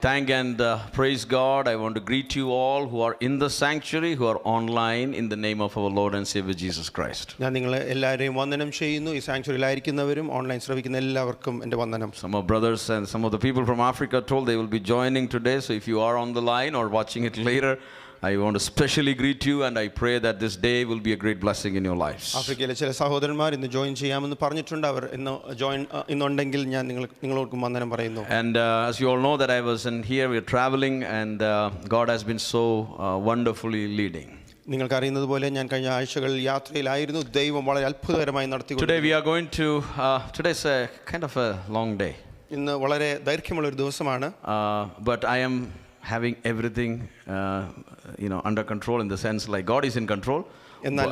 Thank and praise God. I want to greet you all who are in the sanctuary, who are online, in the name of our Lord and Savior Jesus Christ. ഞാൻ നിങ്ങളെ എല്ലാവരെയും വന്ദനം ചെയ്യുന്നു. ഈ സാങ്ച്വറിയിലായിരിക്കുന്നവരും online ശ്രവിക്കുന്ന എല്ലാവർക്കും എൻ്റെ വന്ദനം. Some of brothers and some of the people from Africa told they will be joining today. So if you are on the line or watching it later, I want to specially greet you and I pray that this day will be a great blessing in your lives. ആഫ്രിക്കയിലെ ചില സഹോദരന്മാർ ഇന്ന് join ചെയ്യാമെന്ന് പറഞ്ഞിട്ടുണ്ട്. അവർ ഇന്നുണ്ടെങ്കിൽ ഞാൻ നിങ്ങളോർക്കും വന്ദനം പറയുന്നു. And as you all know that I was in here, we are traveling and God has been so wonderfully leading. നിങ്ങൾക്ക് അറിയുന്നത് പോലെ ഞാൻ കഴിഞ്ഞ ആഴ്ചകളിൽ യാത്രയിലായിരുന്നു. ദൈവം വളരെ അത്ഭുതകരമായി നടത്തി. Today we are going to today's a kind of a long day. ഇന്ന് വളരെ ദൈർഘ്യമുള്ള ഒരു ദിവസമാണ്. But I am having everything under control, in the sense like God is in control. എന്നാൽ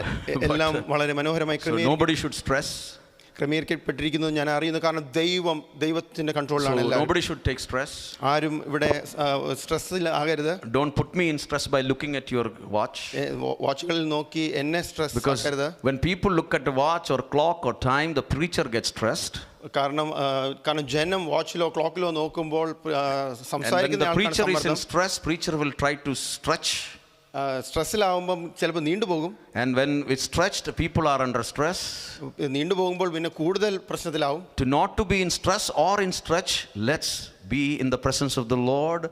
എല്ലാം വളരെ മനോഹരമായി So nobody should stress. ക്രമീകരിക്കപ്പെട്ടിരിക്കുന്നത് ഞാൻ അറിയുന്നു. കാരണം ദൈവത്തിന്റെ കൺട്രോളിലാണ് എല്ലാം. Nobody should take stress. ആരും ഇവിടെ സ്ട്രെസ്സിൽ ആകരുത്. Don't put me in stress by looking at your watch. വാച്ചുകളിൽ നോക്കി എന്നെ സ്ട്രെസ് ആക്കരുത്. When people look at the watch or clock or time, the preacher gets stressed. കാരണം ജനം വാച്ചിലോ ക്ലോക്കിലോ നോക്കുമ്പോൾ സംസാരിക്കുന്ന the preacher is in stress, preacher will try to stretch. സ്ട്രെസ്സിലാവുമ്പം ചിലപ്പോൾ നീണ്ടുപോകും. And when it's stretched, people are under stress. നീണ്ടുപോകുമ്പോൾ പിന്നെ കൂടുതൽ പ്രശ്നത്തിലാവും. To not to be in stress or in stretch, let's be in the presence of the Lord,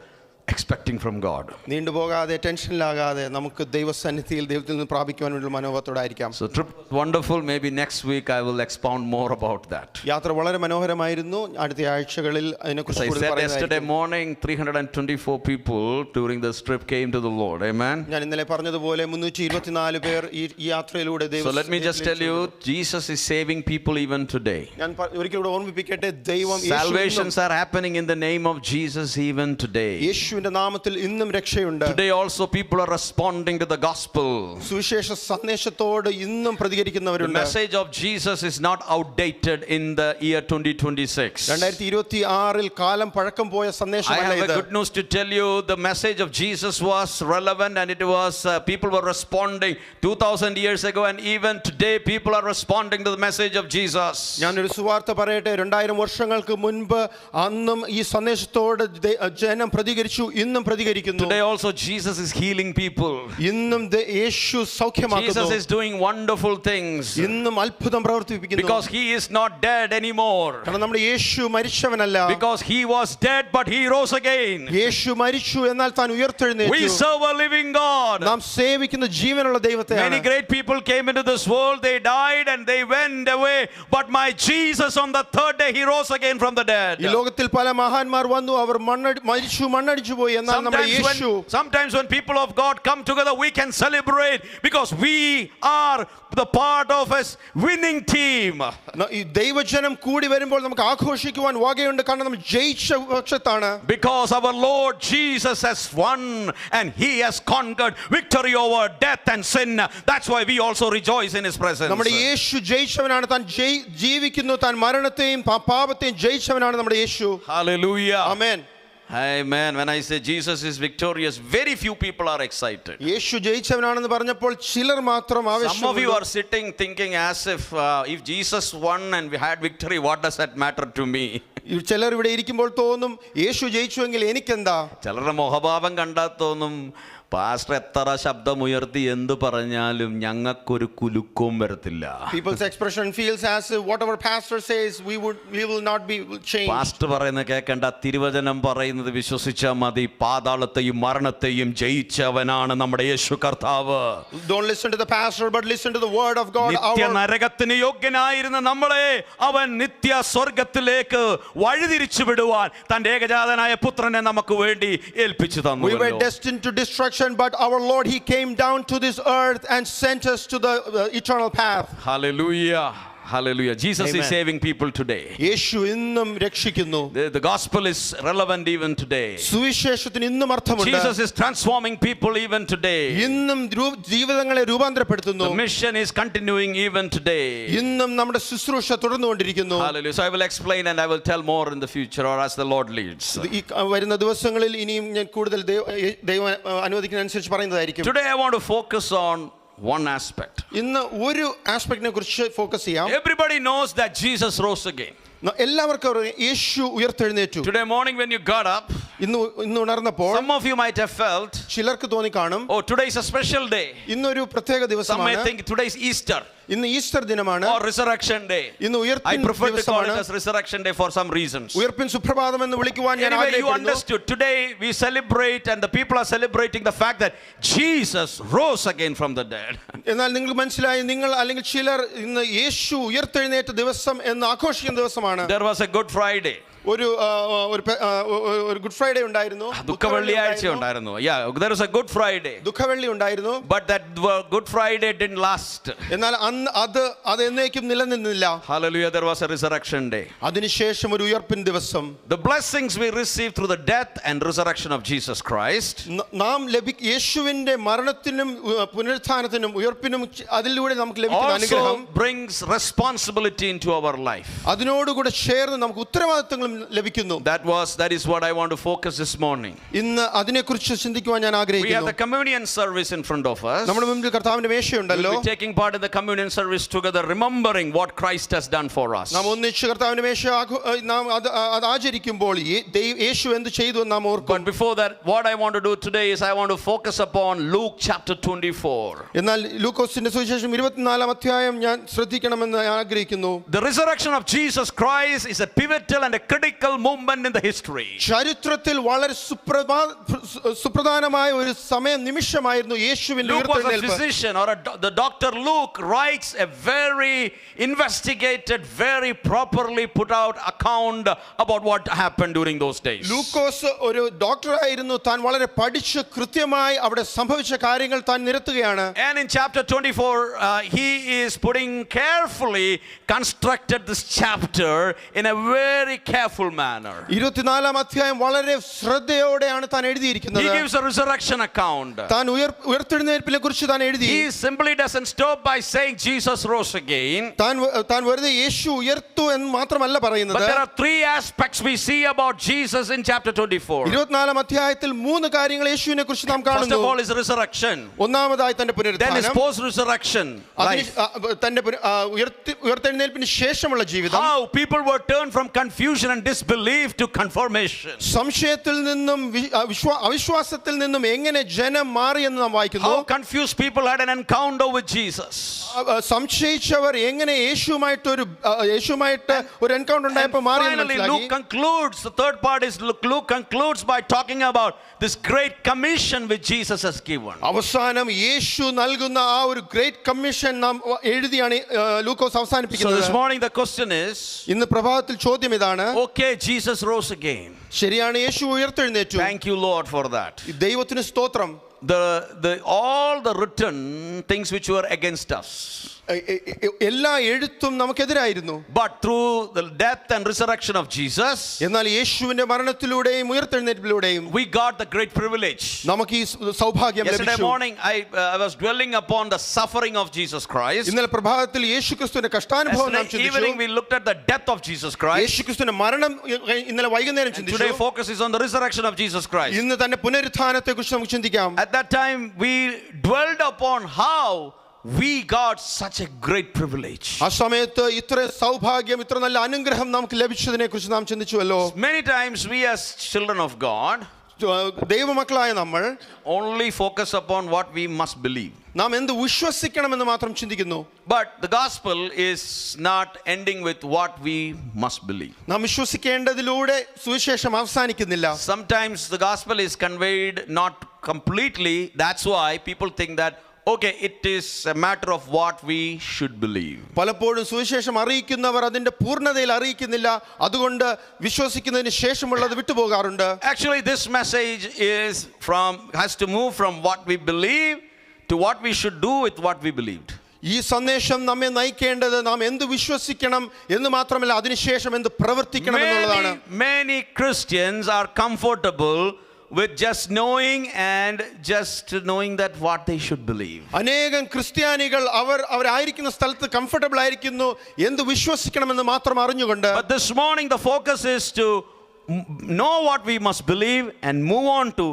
expecting from God. നീണ്ടുപോകാതെ ടെൻഷനിലാകാതെ നമുക്ക് ദൈവസന്നിധിയിൽ ദൈവത്തിൽ നിന്ന് പ്രാപിക്കുവാൻ വേണ്ടി മനോഭാവത്തോടായിരിക്കാം. So trip wonderful. Maybe next week I will expound more about that. യാത്ര വളരെ മനോഹരമായിരുന്നു. അടുത്ത ആഴ്ചകളിൽ അതിനെക്കുറിച്ച് കൂടുതൽ പറയാം. പറയാം. Yesterday morning 324 people during this trip came to the Lord. Amen. ഞാൻ ഇന്നലെ പറഞ്ഞതുപോലെ 324 പേർ ഈ യാത്രയിലൂടെ So let me just tell you, Jesus is saving people even today. ഞാൻ ഒരിക്കൽ കൂടി ഓർമ്മിപ്പിക്കട്ടെ, ദൈവം Salvations are happening in the name of Jesus even today. യേശുവിന്റെ നാമത്തിൽ ഇന്നും രക്ഷയുണ്ട്. Today also people are responding to the gospel. സുവിശേഷ സന്ദേശത്തോട് ഇന്നും പ്രതികരിക്കുന്നവരുണ്ട്. The message of Jesus is not outdated in the year 2026. 2026 കാലം പഴക്കം പോയ സന്ദേശമല്ല ഇത്. I have a good news to tell you. The message of Jesus was relevant and it was people were responding 2000 years ago, and even today people are responding to the message of Jesus. ഞാൻ ഒരു സുവാർത്ത പറയട്ടെ. 2000 വർഷങ്ങൾക്ക് മുൻപ് അന്നും ഈ സന്ദേശത്തോട് ജനം പ്രതികരിച്ചു, ഇന്നും പ്രതികരിക്കുന്നു. Today also Jesus is healing people. ഇന്നും യേശു സൗഖ്യമാക്കുന്നു. Jesus is doing wonderful things. ഇന്നും അത്ഭുതം പ്രവർത്തിപ്പിക്കുന്നു. Because he is not dead anymore. കാരണം നമ്മുടെ യേശു മരിച്ചവനല്ല. Because he was dead but he rose again. യേശു മരിച്ചു എന്നാൽ താൻ ഉയർത്തെഴുന്നേറ്റു. We serve a living God. നാം സേവിക്കുന്ന ജീവനുള്ള ദൈവത്തെയാണ്. Many great people came into this world, they died and they went away, but my Jesus on the third day he rose again from the dead. ഈ ലോകത്തിൽ പല മഹാന്മാർ വന്നു, അവർ മരിച്ചു മണ്ണടിച്ചു പോയി. എന്നാൽ നമ്മുടെ യേശു. Sometimes when people of God come together, we can celebrate because we are the part of a winning team. ഈ ദൈവജനം കൂടി വരുമ്പോൾ നമുക്ക് ആഘോഷിക്കുവാൻ വകയുണ്ട്. കാരണം നമ്മൾ ജയിച്ച പക്ഷത്താണ്. Because our Lord Jesus has won and he has conquered victory over death and sin. That's why we also rejoice in his presence. നമ്മുടെ യേശു ജയിച്ചവനാണ്. താൻ ജീവിക്കുന്നു, താൻ മരണത്തെയും പാപത്തെയും ജയിച്ചവനാണ് നമ്മുടെ യേശു. Hallelujah. Amen. Amen. When I say Jesus is victorious, very few people are excited. യേശു ജയിച്ചവനാണെന്ന് പറഞ്ഞപ്പോൾ ചിലർ മാത്രം ആവേശം. Some of you are sitting thinking as if Jesus won and we had victory, what does that matter to me? ചിലർ ഇവിടെ ഇരിക്കുമ്പോൾ തോന്നും, യേശു ജയിച്ചുവെങ്കിൽ എനിക്കെന്താ? ചിലരുടെ മുഖഭാവം കണ്ടാൽ തോന്നും, പാസ്റ്റർ എത്ര ശബ്ദമുയർത്തി എന്ത് പറഞ്ഞാലും ഞങ്ങൾക്കൊരു കുലുക്കവും വരത്തില്ല. People's expression feels as if whatever pastor says we will not be changed. Pastor പറയുന്നത് കേൾക്കണ്ട, തിരുവചനം പറയുന്നത് വിശ്വസിച്ചാൽ മതി. പാതാളത്തെയും മരണത്തെയും ജയിച്ചവനാണ് നമ്മുടെ യേശു കർത്താവ്. Don't listen to the pastor but listen to the word of God. നിത്യ നരകത്തിന് യോഗ്യനായിരുന്ന നമ്മളെ അവൻ നിത്യ സ്വർഗ്ഗത്തിലേക്ക് വഴിതിരിച്ചു വിടുവാൻ തന്റെ ഏകജാതനായ പുത്രനെ നമുക്ക് വേണ്ടി ഏൽപ്പിച്ചു തന്നു. We were destined to destruction, but our Lord, he came down to this earth and sent us to the eternal path. Hallelujah. Hallelujah. Jesus Amen. is saving people today. യേശു ഇന്നും രക്ഷിക്കുന്നു. The gospel is relevant even today. സുവിശേഷത്തിന് ഇന്നും അർത്ഥമുണ്ട്. Jesus is transforming people even today. ഇന്നും ജീവിതങ്ങളെ രൂപാന്തരപ്പെടുത്തുന്നു. The mission is continuing even today. ഇന്നും നമ്മുടെ ശുശ്രൂഷ തുടർന്നുകൊണ്ടിരിക്കുന്നു. Hallelujah. So I will explain and I will tell more in the future or as the Lord leads. ഈ വരുന്ന ദിവസങ്ങളിൽ ഇനിയും ഞാൻ കൂടുതൽ ദൈവം അനുവദിക്കുന്ന അനുസരിച്ച് പറയുന്നതായിരിക്കും. Today I want to focus on one aspect. ഇന്ന് ഒരു ആസ്പെക്റ്റിനെ കുറിച്ച് ഫോക്കസ് ചെയ്യാം. Everybody knows that Jesus rose again. എല്ലാവർക്കും യേശു ഉയർത്തെഴുന്നേറ്റു. Today morning when you got up, ഇന്ന് ഉണർന്നപ്പോൾ Some of you might have felt, ചിലർക്ക് തോന്നി കാണും, oh, today is a special day. ഇന്നൊരു പ്രത്യേക Some may ദിവസമാണ്, think today is Easter ഇന്ന് ഈസ്റ്റർ ദിനമാണ്, or Resurrection Day. ഇന്ന് I ഉയർപ്പിൻ prefer to call ദിവസമാണ്. it as Resurrection Day for some reasons. ഉയർപ്പിൻ സുപ്രഭാതം എന്ന് വിളിക്കുവാൻ ഞാൻ Anyway, you ആഗ്രഹിക്കുന്നു. understood. Today we celebrate, and the people are celebrating the fact that Jesus rose again from the dead. എന്നാൽ നിങ്ങൾക്ക് മനസ്സിലായി, നിങ്ങൾ അല്ലെങ്കിൽ ചിലർ ഇന്ന് യേശു ഉയർത്തെഴുന്നേറ്റ ദിവസം എന്ന് ആഘോഷിക്കുന്ന ദിവസമാണ്. There was a Good Friday. ഒരു ഗുഡ് ഫ്രൈഡേ ഉണ്ടായിരുന്നു, ദുഃഖവെള്ളിയാഴ്ച ഉണ്ടായിരുന്നു. Yeah, there was a Good Friday. ദുഃഖവെള്ളി ഉണ്ടായിരുന്നു. But that Good Friday didn't last. എന്നാൽ അന്ന് അത് എന്നേക്കും നിലനിന്നില്ല. Hallelujah, there was a Resurrection Day. അതിനുശേഷം ഒരു ഉയർപ്പിൻ ദിവസം. The blessings we received through the death and resurrection of Jesus Christ നാം യേശുവിന്റെ മരണത്തിനും പുനരുത്ഥാനത്തിനും ഉയർപ്പിനും അതിലൂടെ നമുക്ക് ലഭിക്കുന്ന അനുഗ്രഹം also brings responsibility into our life. അതിനോടുകൂടെ ചേർന്ന് നമുക്ക് ഉത്തരവാദിത്തങ്ങളും ലഭിക്കുന്നു. That is what I want to focus this morning. ഇന്ന് അതിനെക്കുറിച്ച് ചിന്തിക്കുവാൻ ഞാൻ We have ആഗ്രഹിക്കുന്നു. the communion service in front of us. നമ്മുടെ മുമ്പിൽ കർത്താവിന്റെ മേശയുണ്ടല്ലോ. We'll be taking part in the communion service together, remembering what Christ has done for us. നാം ഒന്നിച്ച് കർത്താവിന്റെ മേശ നാം അത് ആചരിക്കുമ്പോൾ യേശു എന്ത് ചെയ്തു എന്ന് നാം ഓർക്കും. But before that, what I want to do today is I want to focus upon Luke chapter 24. എന്നാൽ ലൂക്കോസിന്റെ സുവിശേഷം 24-ാം അധ്യായം ഞാൻ ശ്രദ്ധിക്കണമെന്ന് ഞാൻ ആഗ്രഹിക്കുന്നു. The resurrection of Jesus Christ is a pivotal and a critical moment in the history. ചരിത്രത്തിൽ വളരെ സുപ്രധാനമായ ഒരു സമയ നിമിഷമായിരുന്നു യേശുവിന്റെ Luke was a ഉയർത്തെഴുന്നേൽപ്പ്. physician, or the doctor Luke writes a very investigated, very properly put out account about what happened during those days. ലൂക്കോസ് ഒരു ഡോക്ടറായിരുന്നു. താൻ വളരെ പഠിച്ച് കൃത്യമായി അവിടെ സംഭവിച്ച കാര്യങ്ങൾ താൻ നിരത്തുകയാണ്. And in chapter 24, he is putting carefully constructed this chapter in a very careful manner. 24-ാം അധ്യായം വളരെ ശ്രദ്ധയോടെയാണ് താൻ എഴുതിയിരിക്കുന്നത്. He gives a resurrection account. താൻ ഉയർത്തെഴുന്നേൽപ്പിനെ കുറിച്ച് താൻ എഴുതി. He simply doesn't stop by saying Jesus rose again. താൻ വെറുതെ യേശു ഉയർത്തു എന്ന് മാത്രമല്ല പറയുന്നത്. But there are three aspects we see about Jesus in chapter 24. 24-ാം അധ്യായത്തിൽ 3 കാര്യങ്ങൾ യേശുവിനെ കുറിച്ച് നാം First കാണുന്നു. of all is resurrection. ഒന്നാമതായി തന്റെ Then is പുനരുത്ഥാനം, post-resurrection life. തന്റെ ഉയർത്തെഴുന്നേൽപ്പിന് ശേഷമുള്ള ജീവിതം. How people were turned from confusion and disbelief to confirmation. സംശയത്തിൽ നിന്നും അവിശ്വാസത്തിൽ നിന്നും എങ്ങനെ ജനം മാറി എന്ന് നാം വായിക്കുന്നു. How confused people had an encounter with Jesus. സംശയിച്ചവർ എങ്ങനെ യേശുവുമായിട്ട് ഒരു എൻകൗണ്ടർ ഉണ്ടായപ്പോൾ മാറി എന്ന് Finally, മനസ്സിലാക്കി. Luke concludes, the third part is Luke concludes by talking about this great commission which Jesus has given. അവസാനം യേശു നൽകുന്ന ആ ഒരു ഗ്രേറ്റ് കമ്മീഷൻ നാം എഴുതിയാണ് ലൂക്കോസ് So അവസാനിപ്പിക്കുന്നത്. this morning the question is, ഇന്ന് പ്രഭാതത്തിൽ ചോദ്യം ഇതാണ്. okay, Jesus rose again. ശരിയാണ്, യേശു ഉയർത്തെഴുന്നേറ്റു. Thank you, Lord, for that. ദൈവത്തിന് സ്തോത്രം. All the written things which were against us, എല്ലാ എഴുത്തും നമുക്കെതിരായിരുന്നു. but through the death and resurrection of Jesus, എന്നാൽ യേശുവിന്റെ മരണത്തിലൂടെയും ഉയർത്തെഴുന്നേൽപ്പിലൂടെയും we got the great privilege. നമുക്ക് ഈ സൗഭാഗ്യം Yesterday ലഭിച്ചു. morning I was dwelling upon the suffering of Jesus Christ. ഇന്നലെ പ്രഭാതത്തിൽ യേശുക്രിസ്തുവിന്റെ കഷ്ടാനുഭവം നാം Yesterday ചിന്തിച്ചു. evening we looked at the death of Jesus Christ. യേശുക്രിസ്തുവിന്റെ മരണം ഇന്നലെ വൈകുന്നേരം Today ചിന്തിച്ചു. focus is on the resurrection of Jesus Christ. ഇന്ന് തന്നെ പുനരുത്ഥാനത്തെ കുറിച്ച് നമുക്ക് ചിന്തിക്കാം. At that time we dwelled upon how we got such a great privilege. ആ സമയത്ത് ഇത്ര സൗഭാഗ്യം, ഇത്ര നല്ല അനുഗ്രഹം നമുക്ക് ലഭിച്ചതിനെ കുറിച്ച് നാം ചിന്തിച്ചുവല്ലോ. Many times we as children of God ദൈവമക്കളായ നമ്മൾ only focus upon what we must believe. നാം എന്ത് വിശ്വസിക്കണമെന്ന് മാത്രം ചിന്തിക്കുന്നു. But the gospel is not ending with what we must believe. നാം വിശ്വസിക്കേണ്ടതിലൂടെ സുവിശേഷം അവസാനിക്കുന്നില്ല. Sometimes the gospel is conveyed not completely. That's why people think that okay, it is a matter of what we should believe. പലപ്പോഴും സുവിശേഷം അറിയിക്കുന്നവർ അതിന്റെ പൂർണ്ണതയിൽ അറിയിക്കുന്നില്ല. അതുകൊണ്ട് വിശ്വസിക്കുന്നതിന് ശേഷമുള്ളത് വിട്ടുപോകാറുണ്ട്. Actually, this message has to move from what we believe to what we should do with what we believed. ഈ സന്ദേശം നമ്മെ നയിക്കേണ്ടത് നാം എന്ത് വിശ്വസിക്കണം എന്ന് മാത്രമല്ല, അതിനുശേഷം എന്ത് പ്രവർത്തിക്കണം എന്നുള്ളതാണ്. Many Christians are comfortable with just knowing that what they should believe. അനേകം ക്രിസ്ത്യാനികൾ അവരായിരിക്കുന്ന സ്ഥലത്ത് കംഫർട്ടബിൾ ആയിരിക്കുന്നു, എന്ത് വിശ്വസിക്കണമെന്ന് മാത്രം അറിഞ്ഞുകൊണ്ട്. But this morning the focus is to know what we must believe and move on to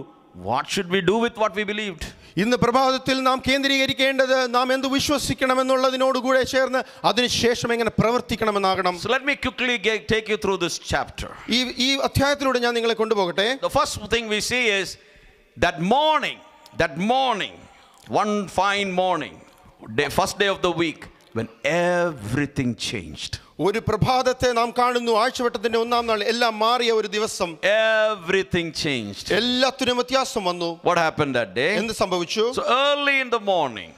what should we do with what we believed. ഇന്ന് പ്രഭാതത്തിൽ നാം കേന്ദ്രീകരിക്കേണ്ടത് നാം എന്ത് വിശ്വസിക്കണമെന്നുള്ളതിനോടുകൂടെ ചേർന്ന് അതിനുശേഷം എങ്ങനെ പ്രവർത്തിക്കണമെന്നാകണം. So let me quickly take you through this chapter. ഈ അധ്യായത്തിലൂടെ ഞാൻ നിങ്ങളെ കൊണ്ടുപോകട്ടെ. The first thing we see is that morning, one fine morning, first day of the week, when everything changed. ഒരു പ്രഭാതത്തെ നാം കാണുന്നു, ആഴ്ചവട്ടത്തിന്റെ ഒന്നാം നാൾ, എല്ലാം മാറിയ ഒരു ദിവസം. Everything changed. എല്ലാത്തിനും വ്യത്യാസം വന്നു. What happened that day? എന്ത് സംഭവിച്ചു? So early in the morning,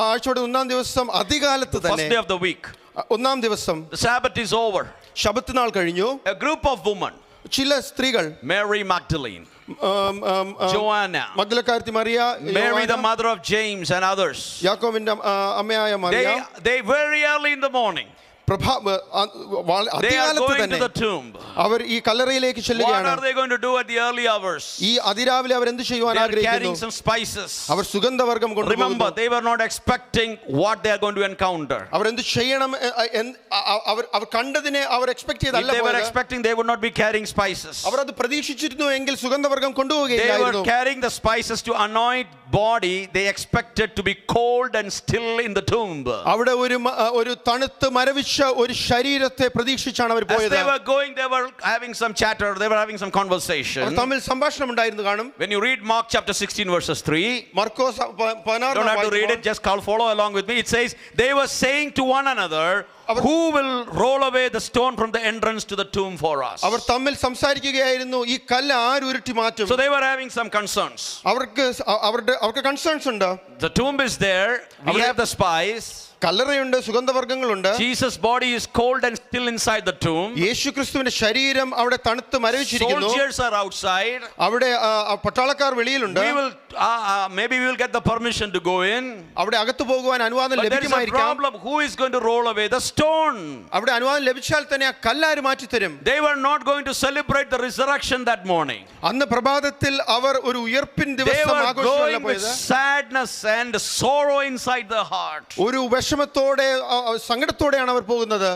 ആഴ്ചയുടെ ഒന്നാം ദിവസം അതികാലത്ത് first തന്നെ, day of the week, ഒന്നാം ദിവസം, the Sabbath is over. ശബത്ത് നാൾ കഴിഞ്ഞു. A group of women, ചില സ്ത്രീകൾ, Mary Magdalene, Joanna, മഗ്ദലക്കാരത്തി Mariya, Mary the mother of James and others, യാക്കോബിന്റെ അമ്മയായ Mariya, they very early in the morning, they are അതികാലത്ത് going to തന്നെ the tomb. അവർ ഈ കല്ലറയിലേക്ക് What ചെല്ലുകയാണ്. are they going to do at the early hours? ഈ അതിരാവിലെ അവർ എന്ത് ചെയ്യുവാൻ They are carrying ആഗ്രഹിക്കുന്നു? some spices. അവർ സുഗന്ധവർഗം Remember, കൊണ്ടുപോകുന്നു. they were not expecting what they are going to encounter. അവർ എന്ത് ചെയ്യണം, അവർ കണ്ടതിനെ അവർ എക്സ്പെക്ട് If ചെയ്തല്ല they were പോയത്. expecting, they would not be carrying spices. അവർ അത് പ്രതീക്ഷിച്ചിരുന്നു എങ്കിൽ സുഗന്ധവർഗം They were കൊണ്ടുപോവുകയില്ലായിരുന്നു. carrying the spices to anoint body. They expected to be cold and still in the tomb. അവിടെ ഒരു തണുത്ത് മരവിച്ച ഒരു ശരീരത്തെ പ്രതീക്ഷിച്ചാണ് അവർ As പോയത്. they were going, they were having some chatter. They were having some conversation. അവർ തമ്മിൽ സംഭാഷണം ഉണ്ടായിരുന്നു കാണും. When you read Mark chapter 16 verses 3, Markose you don't have to read it, just follow along with me. It says, they were saying to one another, who will roll away the stone from the entrance to the tomb for us? അവർ തമ്മിൽ സംസാരിക്കുകയായിരുന്നു, ഈ കല്ല് ആര് ഉരുട്ടി മാറ്റും. So they were having some concerns. അവർക്ക് concerns ഉണ്ട്. The tomb is there. We have the spice. കല്ലറയുണ്ട്, സുഗന്ധവർഗ്ഗങ്ങളുണ്ട്. Jesus' body is cold and still inside the tomb. യേശുക്രിസ്തുവിന്റെ ശരീരം അവിടെ തണുത്ത് മരവിച്ചിരിക്കുന്നു. Soldiers are outside. അവിടെ പട്ടാളക്കാർ വെളിയിലുണ്ട്. Maybe we will get the permission to go in. അവിടെ അകത്ത് പോകുവാൻ അനുവാദം But there is a ലഭിക്കുമായിരിക്കാം. problem. Who is going to roll away the stone? അവിടെ അനുവാദം ലഭിച്ചാൽ തന്നെ ആ Kallar മാറ്റിത്തരും. They were not going to celebrate the resurrection that morning. അന്ന് പ്രഭാതത്തിൽ അവർ ഒരു ഉയർപ്പിൻ They ദിവസം were ആഘോഷിക്കാനല്ല going with പോയത്. sadness and sorrow inside their heart. ഒരു വിഷമത്തോടെ സങ്കടത്തോടെയാണ് അവർ പോകുന്നത്.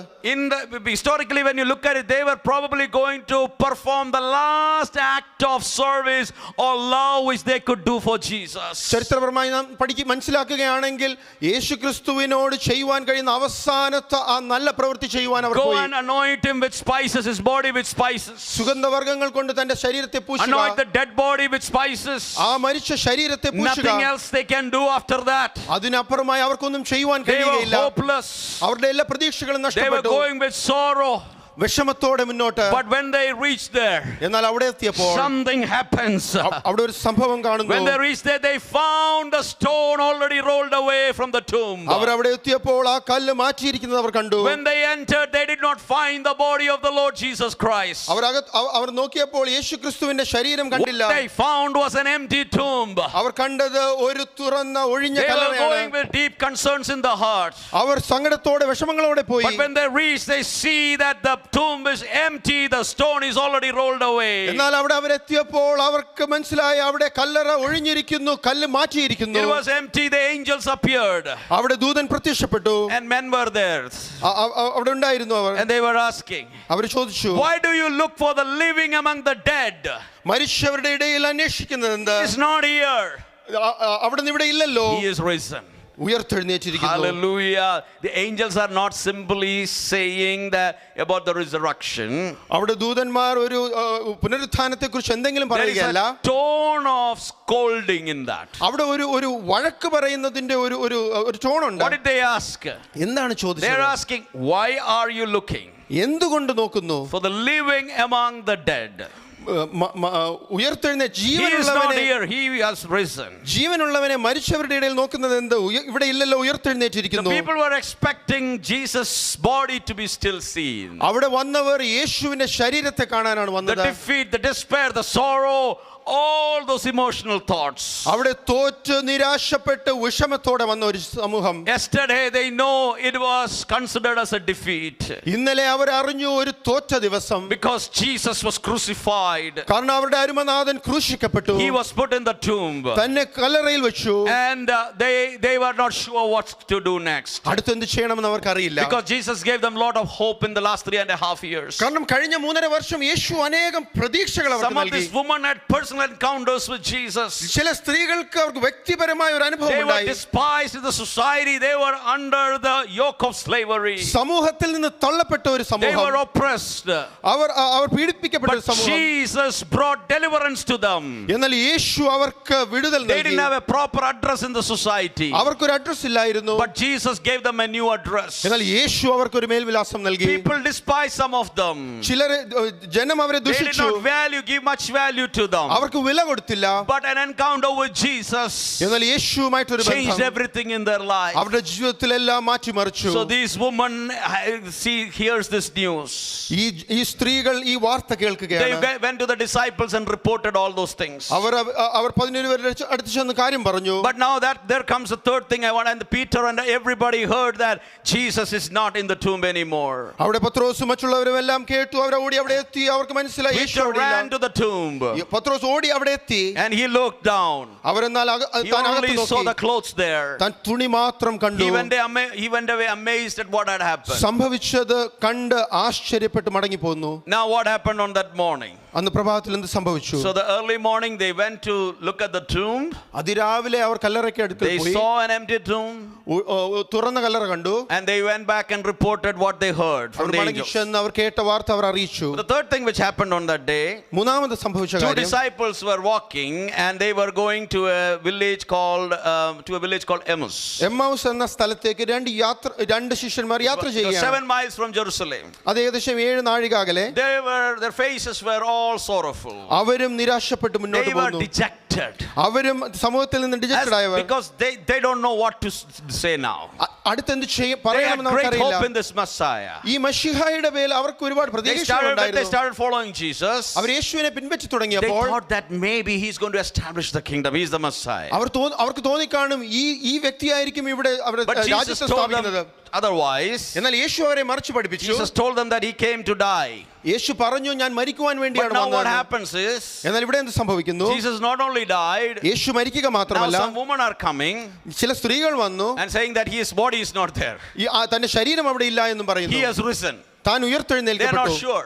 Historically, when you look at it, they were probably going to perform the last act of service or love which they could do for Jesus. ചരിത്രപരമായി നാം മനസ്സിലാക്കുകയാണെങ്കിൽ യേശുക്രിസ്തുവിനോട് ചെയ്യുവാൻ കഴിയുന്ന അവസാനത്തെ ആ നല്ല പ്രവൃത്തി ചെയ്യുവാൻ അവർ Go പോയി. and anoint him with spices, his body with spices. സുഗന്ധവർഗ്ഗങ്ങൾ കൊണ്ട് തന്റെ ശരീരത്തെ പൂശുക. Anoint the dead body with spices. ആ മരിച്ച ശരീരത്തെ പൂശുക. Nothing else they can do after that. അതിനപ്പുറമായി അവർക്കൊന്നും ചെയ്യുവാൻ They were കഴിയുകയില്ല. hopeless. അവരുടെ എല്ലാ പ്രതീക്ഷകളും They were നഷ്ടപ്പെട്ടു. going with sorrow. വിഷമത്തോടെ മുന്നോട്ട്. But when they reached there, എന്നാൽ അവിടെ എത്തിയപ്പോൾ something happens. അവിടെ ഒരു സംഭവം കാണുന്നു. When they reached there, they found the stone already rolled away from the tomb. അവർ അവിടെ എത്തിയപ്പോൾ ആ കല്ല് മാറ്റിയിരിക്കുന്നത് അവർ കണ്ടു. When they entered, they did not find the body of the Lord Jesus Christ. അവർ നോക്കിയപ്പോൾ യേശുക്രിസ്തുവിന്റെ ശരീരം കണ്ടില്ല. What they found was an empty tomb. അവർ കണ്ടത് ഒരു തുറന്ന ഒഴിഞ്ഞ They were കല്ലറയാണ്. going with deep concerns in the heart. അവർ സങ്കടത്തോടെ വിഷമങ്ങളോടെ പോയി. But when they reached, they see that the tomb is empty. The stone is already rolled away. എന്നാൽ അവിടെ അവരെത്തിയപ്പോൾ അവർക്ക് മനസ്സിലായി അവിടെ കല്ലറ ഒഴിഞ്ഞിരിക്കുന്നു, കല്ല് മാറ്റിയിരിക്കുന്നു. It was empty. The angels appeared. അവിടെ ദൂതൻ പ്രത്യക്ഷപ്പെട്ടു. And men were there. അവിടെ ഉണ്ടായിരുന്നു അവർ. And they were asking, അവർ ചോദിച്ചു, why do you look for the living among the dead? മരിച്ചവരുടെ ഇടയിൽ അന്വേഷിക്കുന്നത് എന്ത്? He is not here. അവിടെ നിന്ന് ഇവിടെ ഇല്ലല്ലോ. He is risen. ഉയർത്തെഴുന്നേറ്റിരിക്കുന്നു. Hallelujah. The angels are not simply saying that about the resurrection. അവിടെ ദൂതന്മാർ ഒരു പുനരുത്ഥാനത്തെക്കുറിച്ച് എന്തെങ്കിലും There is പറയുകയല്ല. a tone of scolding in that. അവിടെ ഒരു വഴക്ക് പറയുന്നതിന്റെ ഒരു ടോണുണ്ട്. What did they ask? എന്താണ് They are ചോദിച്ചത്? asking, why are you looking എന്തുകൊണ്ട് നോക്കുന്നു? for the living among the dead? ഉയർത്തെഴുന്ന He is not ജീവനുള്ളവനെ here. He has risen. ജീവനുള്ളവനെ മരിച്ചവരുടെ ഇടയിൽ നോക്കുന്നത് എന്ത്? ഇവിടെ ഇല്ലല്ലോ, The ഉയർത്തെഴുന്നേറ്റിരിക്കുന്നു. people were expecting Jesus' body to be still seen. അവിടെ വന്നവർ യേശുവിന്റെ ശരീരത്തെ കാണാനാണ് The വന്നത്. defeat, the despair, the sorrow, all those emotional thoughts. അവിടെ തോറ്റ് നിരാശപ്പെട്ട് വിഷമത്തോടെ വന്ന ഒരു സമൂഹം. Yesterday they know it was considered as a defeat ഇന്നലെ അവർ അറിഞ്ഞു ഒരു തോറ്റ ദിവസം. because Jesus was crucified. crucified. കാരണം അവരുടെ അരുമനാഥൻ ക്രൂശിക്കപ്പെട്ടു. He was put in the tomb. തന്നെ കല്ലറയിൽ വെച്ചു. And they were not sure what to do next. അടുത്തെന്ത് ചെയ്യണമെന്ന് അവർക്കറിയില്ല. Because Jesus gave them a lot of hope in the last 3.5 years. കാരണം കഴിഞ്ഞ 3.5 വർഷം യേശു അനേകം പ്രതീക്ഷകൾ അവർക്ക് Some of നൽകി. these women had personal encounters with Jesus. ചില സ്ത്രീകൾക്ക് അവർക്ക് വ്യക്തിപരമായ ഒരു അനുഭവം They were ഉണ്ടായി. despised in the society. They were under the yoke of slavery. സമൂഹത്തിൽ നിന്ന് തള്ളപ്പെട്ട ഒരു They സമൂഹം. were oppressed. അവർ പീഡിപ്പിക്കപ്പെട്ട ഒരു But സമൂഹം. Jesus brought deliverance to them. എന്നാൽ യേശു അവർക്ക് വിടുതൽ They നൽകി. didn't have a proper address in the society. അവർക്കൊരു അഡ്രസ് ഇല്ലായിരുന്നു. But Jesus gave them a new address. എന്നാൽ യേശു അവർക്കൊരു മേൽവിലാസം നൽകി. People despised some of them. ചിലരെ ജനം അവരെ They did ദുഷിച്ചു. not give much value to them. അവർക്ക് വില കൊടുത്തില്ല. But an encounter with Jesus എന്നാൽ യേശുവുമായിട്ടൊരു changed ബന്ധം everything in their life. അവരുടെ ജീവിതത്തിലെല്ലാം മാറ്റിമറിച്ചു. So these women hears this news. ഈ സ്ത്രീകൾ ഈ വാർത്ത They കേൾക്കുകയാണ്. went to the disciples and reported all those things. അവർ 11 പേരുടെ അടുത്ത് ചെന്ന് കാര്യം പറഞ്ഞു. But now that there comes a third thing I want, and Peter and everybody heard that Jesus is not in the tomb anymore. അവിടെ പത്രോസും മറ്റുള്ളവരും എല്ലാം കേട്ടു. അവർ ഓടി അവിടെ എത്തി. അവർക്ക് മനസ്സിലായി യേശു Peter അവിടെ ran ഇല്ല. to the tomb പത്രോസ് ഓടി അവിടെ എത്തി. and he looked down. അവരെന്നാൽ He താൻ അകത്ത് only saw the നോക്കി. clothes there. താൻ തുണി മാത്രം കണ്ടു. He went away amazed at what had happened. സംഭവിച്ചത് കണ്ട് ആശ്ചര്യപ്പെട്ട് മടങ്ങി പോന്നു. Now what happened on that morning? അന്ന് പ്രഭാതത്തിൽ എന്ത് സംഭവിച്ചു? So the early morning they went to look at the tomb. അതിരാവിലെ അവർ കല്ലറയ്ക്ക് അടുക്കൽ They പോയി. saw an empty tomb. തുറന്ന കല്ലറ കണ്ടു. And they went back and reported what they heard from the angels. അവർ കേട്ട വാർത്ത അവർ അറിയിച്ചു. The third thing which happened on that day, മൂന്നാമത് സംഭവിച്ച two കാര്യം, disciples were walking and they were going to a village called Emmaus. Emmaus എന്ന സ്ഥലത്തേക്ക് രണ്ട് ശിഷ്യന്മാർ യാത്ര It was ചെയ്യുകയാണ്. 7 miles from Jerusalem. അത് ഏകദേശം 7 നാഴിക അകലെ. Their faces were all sorrowful. അവരും നിരാശപ്പെട്ട് മുന്നോട്ട് They were പോകുന്നു. dejected. അവരും സമൂഹത്തിൽ നിന്ന് ഡിജക്റ്റഡ് ആയവർ. Because they don't know what to say now. അടുത്തെന്ത് They had പറയണമെന്ന് great അവർക്കറിയില്ല. hope in this Messiah. ഈ മശിഹായുടെ മേൽ അവർക്ക് ഒരുപാട് They പ്രതീക്ഷകളുണ്ടായിരുന്നു. started following Jesus. അവർ യേശുവിനെ പിൻപറ്റി They തുടങ്ങിയപ്പോൾ thought that maybe he's going to establish the kingdom. He's the Messiah. അവർക്ക് തോന്നിക്കാണും ഈ വ്യക്തിയായിരിക്കും ഇവിടെ അവരുടെ But Jesus രാജ്യത്തെ told സ്ഥാപിക്കുന്നത്. them otherwise. എന്നാൽ യേശു അവരെ മറിച്ച് പഠിപ്പിച്ചു. Jesus told them that he came to die. യേശു പറഞ്ഞു ഞാൻ മരിക്കുവാൻ But വേണ്ടിയാണ് now what വന്നത്. happens is, എന്നാൽ ഇവിടെ എന്ത് സംഭവിക്കുന്നു? Jesus not only died, യേശു മരിക്കുക now മാത്രമല്ല, some women are coming ചില സ്ത്രീകൾ വന്നു and saying that his body is not there. തന്റെ ശരീരം അവിടെ ഇല്ല എന്നും He പറയുന്നു. has risen. താൻ They are not ഉയർത്തെഴുന്നേൽക്കപ്പെട്ടു. sure.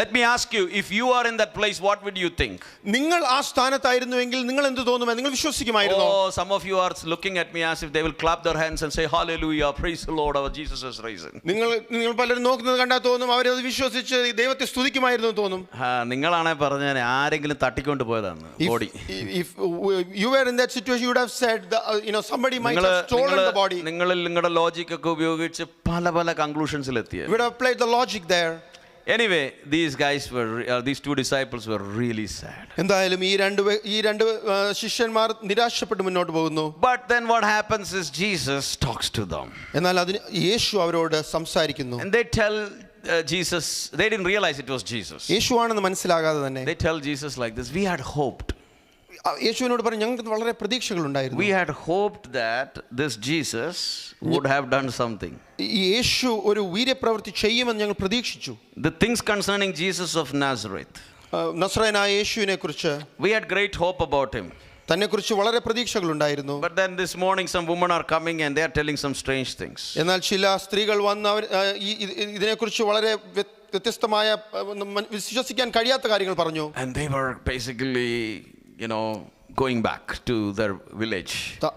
Let me ask you, if you are in that place, what would you think? നിങ്ങൾ ആ സ്ഥാനത്തായിരുന്നുവെങ്കിൽ നിങ്ങൾ എന്ത് തോന്നുമോ? നിങ്ങൾ വിശ്വസിക്കുമായിരുന്നോ? Oh, some of you are looking at me as if they will clap their hands and say, Hallelujah, praise the Lord, our Jesus is risen. നിങ്ങൾ പലരും നോക്കുന്നത് കണ്ടാൽ തോന്നും അവരത് വിശ്വസിച്ച് ദൈവത്തെ സ്തുതിക്കുമായിരുന്നു തോന്നും. നിങ്ങളാണെ പറഞ്ഞാൽ ആരെങ്കിലും തട്ടിക്കൊണ്ട് പോയതാണ് body. If you were in that situation, you would have said, somebody might have stolen the body. നിങ്ങളുടെ ലോജിക് ഒക്കെ ഉപയോഗിച്ച് പല കൺക്ലൂഷൻസിൽ എത്തിയ. You would have played the logic there. Anyway, these two disciples were really sad. എന്തായാലും ഈ രണ്ട് ശിഷ്യന്മാർ നിരാശപ്പെട്ട് മുന്നോട്ട് പോകുന്നു. But then what happens is Jesus talks to them. എന്നാൽ അതിന് യേശു അവരോട് സംസാരിക്കുന്നു. And they tell Jesus, they didn't realize it was Jesus. യേശുവാണെന്ന് മനസ്സിലാകാതെ തന്നെ They tell Jesus like this, we had hoped. യേശുവിനോട് പറഞ്ഞു ഞങ്ങൾക്ക് വളരെ പ്രതീക്ഷകളുണ്ടായിരുന്നു. We had hoped that this Jesus would have done something. യേശു ഒരു വീര്യപ്രവൃത്തി ചെയ്യുമെന്ന് ഞങ്ങൾ പ്രതീക്ഷിച്ചു. The things concerning Jesus of Nazareth, നസ്രയനായ യേശുവിനെ കുറിച്ച് we had great hope about him. തന്നെ കുറിച്ച് വളരെ പ്രതീക്ഷകളുണ്ടായിരുന്നു. But then this morning some women are coming and they are telling some strange things. എന്നാൽ ചില സ്ത്രീകൾ വന്ന് ഇതിനെക്കുറിച്ച് വളരെ വ്യത്യസ്തമായ വിശ്വസിക്കാൻ കഴിയാത്ത കാര്യങ്ങൾ പറഞ്ഞു. And they were basically going back to their village.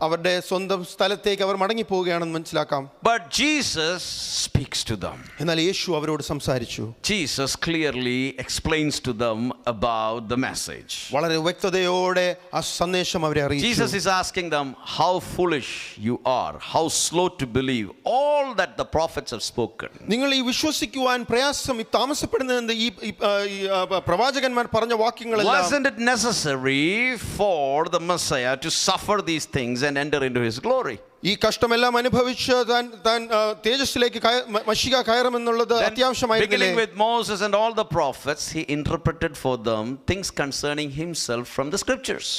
അവരുടെ സ്വന്തം സ്ഥലത്തേക്ക് അവർ മടങ്ങി പോവുകയാണെന്ന് മനസ്സിലാക്കാം. But Jesus speaks to them. എന്നാൽ യേശു അവരോട് സംസാരിച്ചു. Jesus clearly explains to them about the message. വളരെ വ്യക്തതയോടെ ആ സന്ദേശം അവരെ അറിയിച്ചു. Jesus is asking them, how foolish you are, how slow to believe all that the prophets have spoken. നിങ്ങൾ ഈ വിശ്വസിക്കുവാൻ താമസപ്പെടുന്നത് ഈ പ്രവാചകന്മാർ പറഞ്ഞ വാക്യങ്ങളെല്ലാം. Wasn't it necessary for the Messiah to suffer these things and enter into his glory? ഈ കഷ്ടമെല്ലാം അനുഭവിച്ച് താൻ തേജസ്സിലേക്ക് മശിഹ കയറുമെന്നുള്ളത് അത്യാവശ്യമായിരുന്നില്ലേ? Beginning with Moses and all the prophets, he interpreted for them things concerning himself from the scriptures.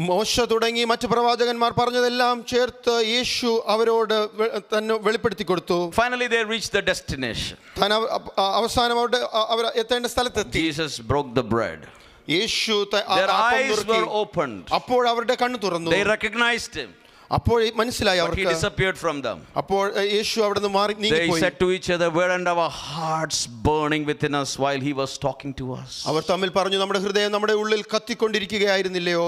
മോശ തുടങ്ങി മറ്റു പ്രവാചകന്മാർ പറഞ്ഞതെല്ലാം ചേർത്ത് യേശു അവരോട് തന്നെ വെളിപ്പെടുത്തി കൊടുത്തു. Finally, they reached the destination. അവസാനം അവർ എത്തേണ്ട സ്ഥലത്തെത്തി. Jesus broke the bread. Yeshu Their eyes were opened. അപ്പോൾ അവരുടെ കണ്ണ് തുറന്നു. They recognized him. അപ്പോൾ മനസ്സിലായി But he അവർക്ക്. disappeared from them. അപ്പോൾ യേശു അവിടെ നിന്ന് മാറി They നീങ്ങിപ്പോയി. said to each other, weren't our hearts burning within us while he was talking to us? അവർ തമ്മിൽ പറഞ്ഞു, നമ്മുടെ ഹൃദയം നമ്മുടെ ഉള്ളിൽ കത്തിക്കൊണ്ടിരിക്കുകയായിരുന്നില്ലയോ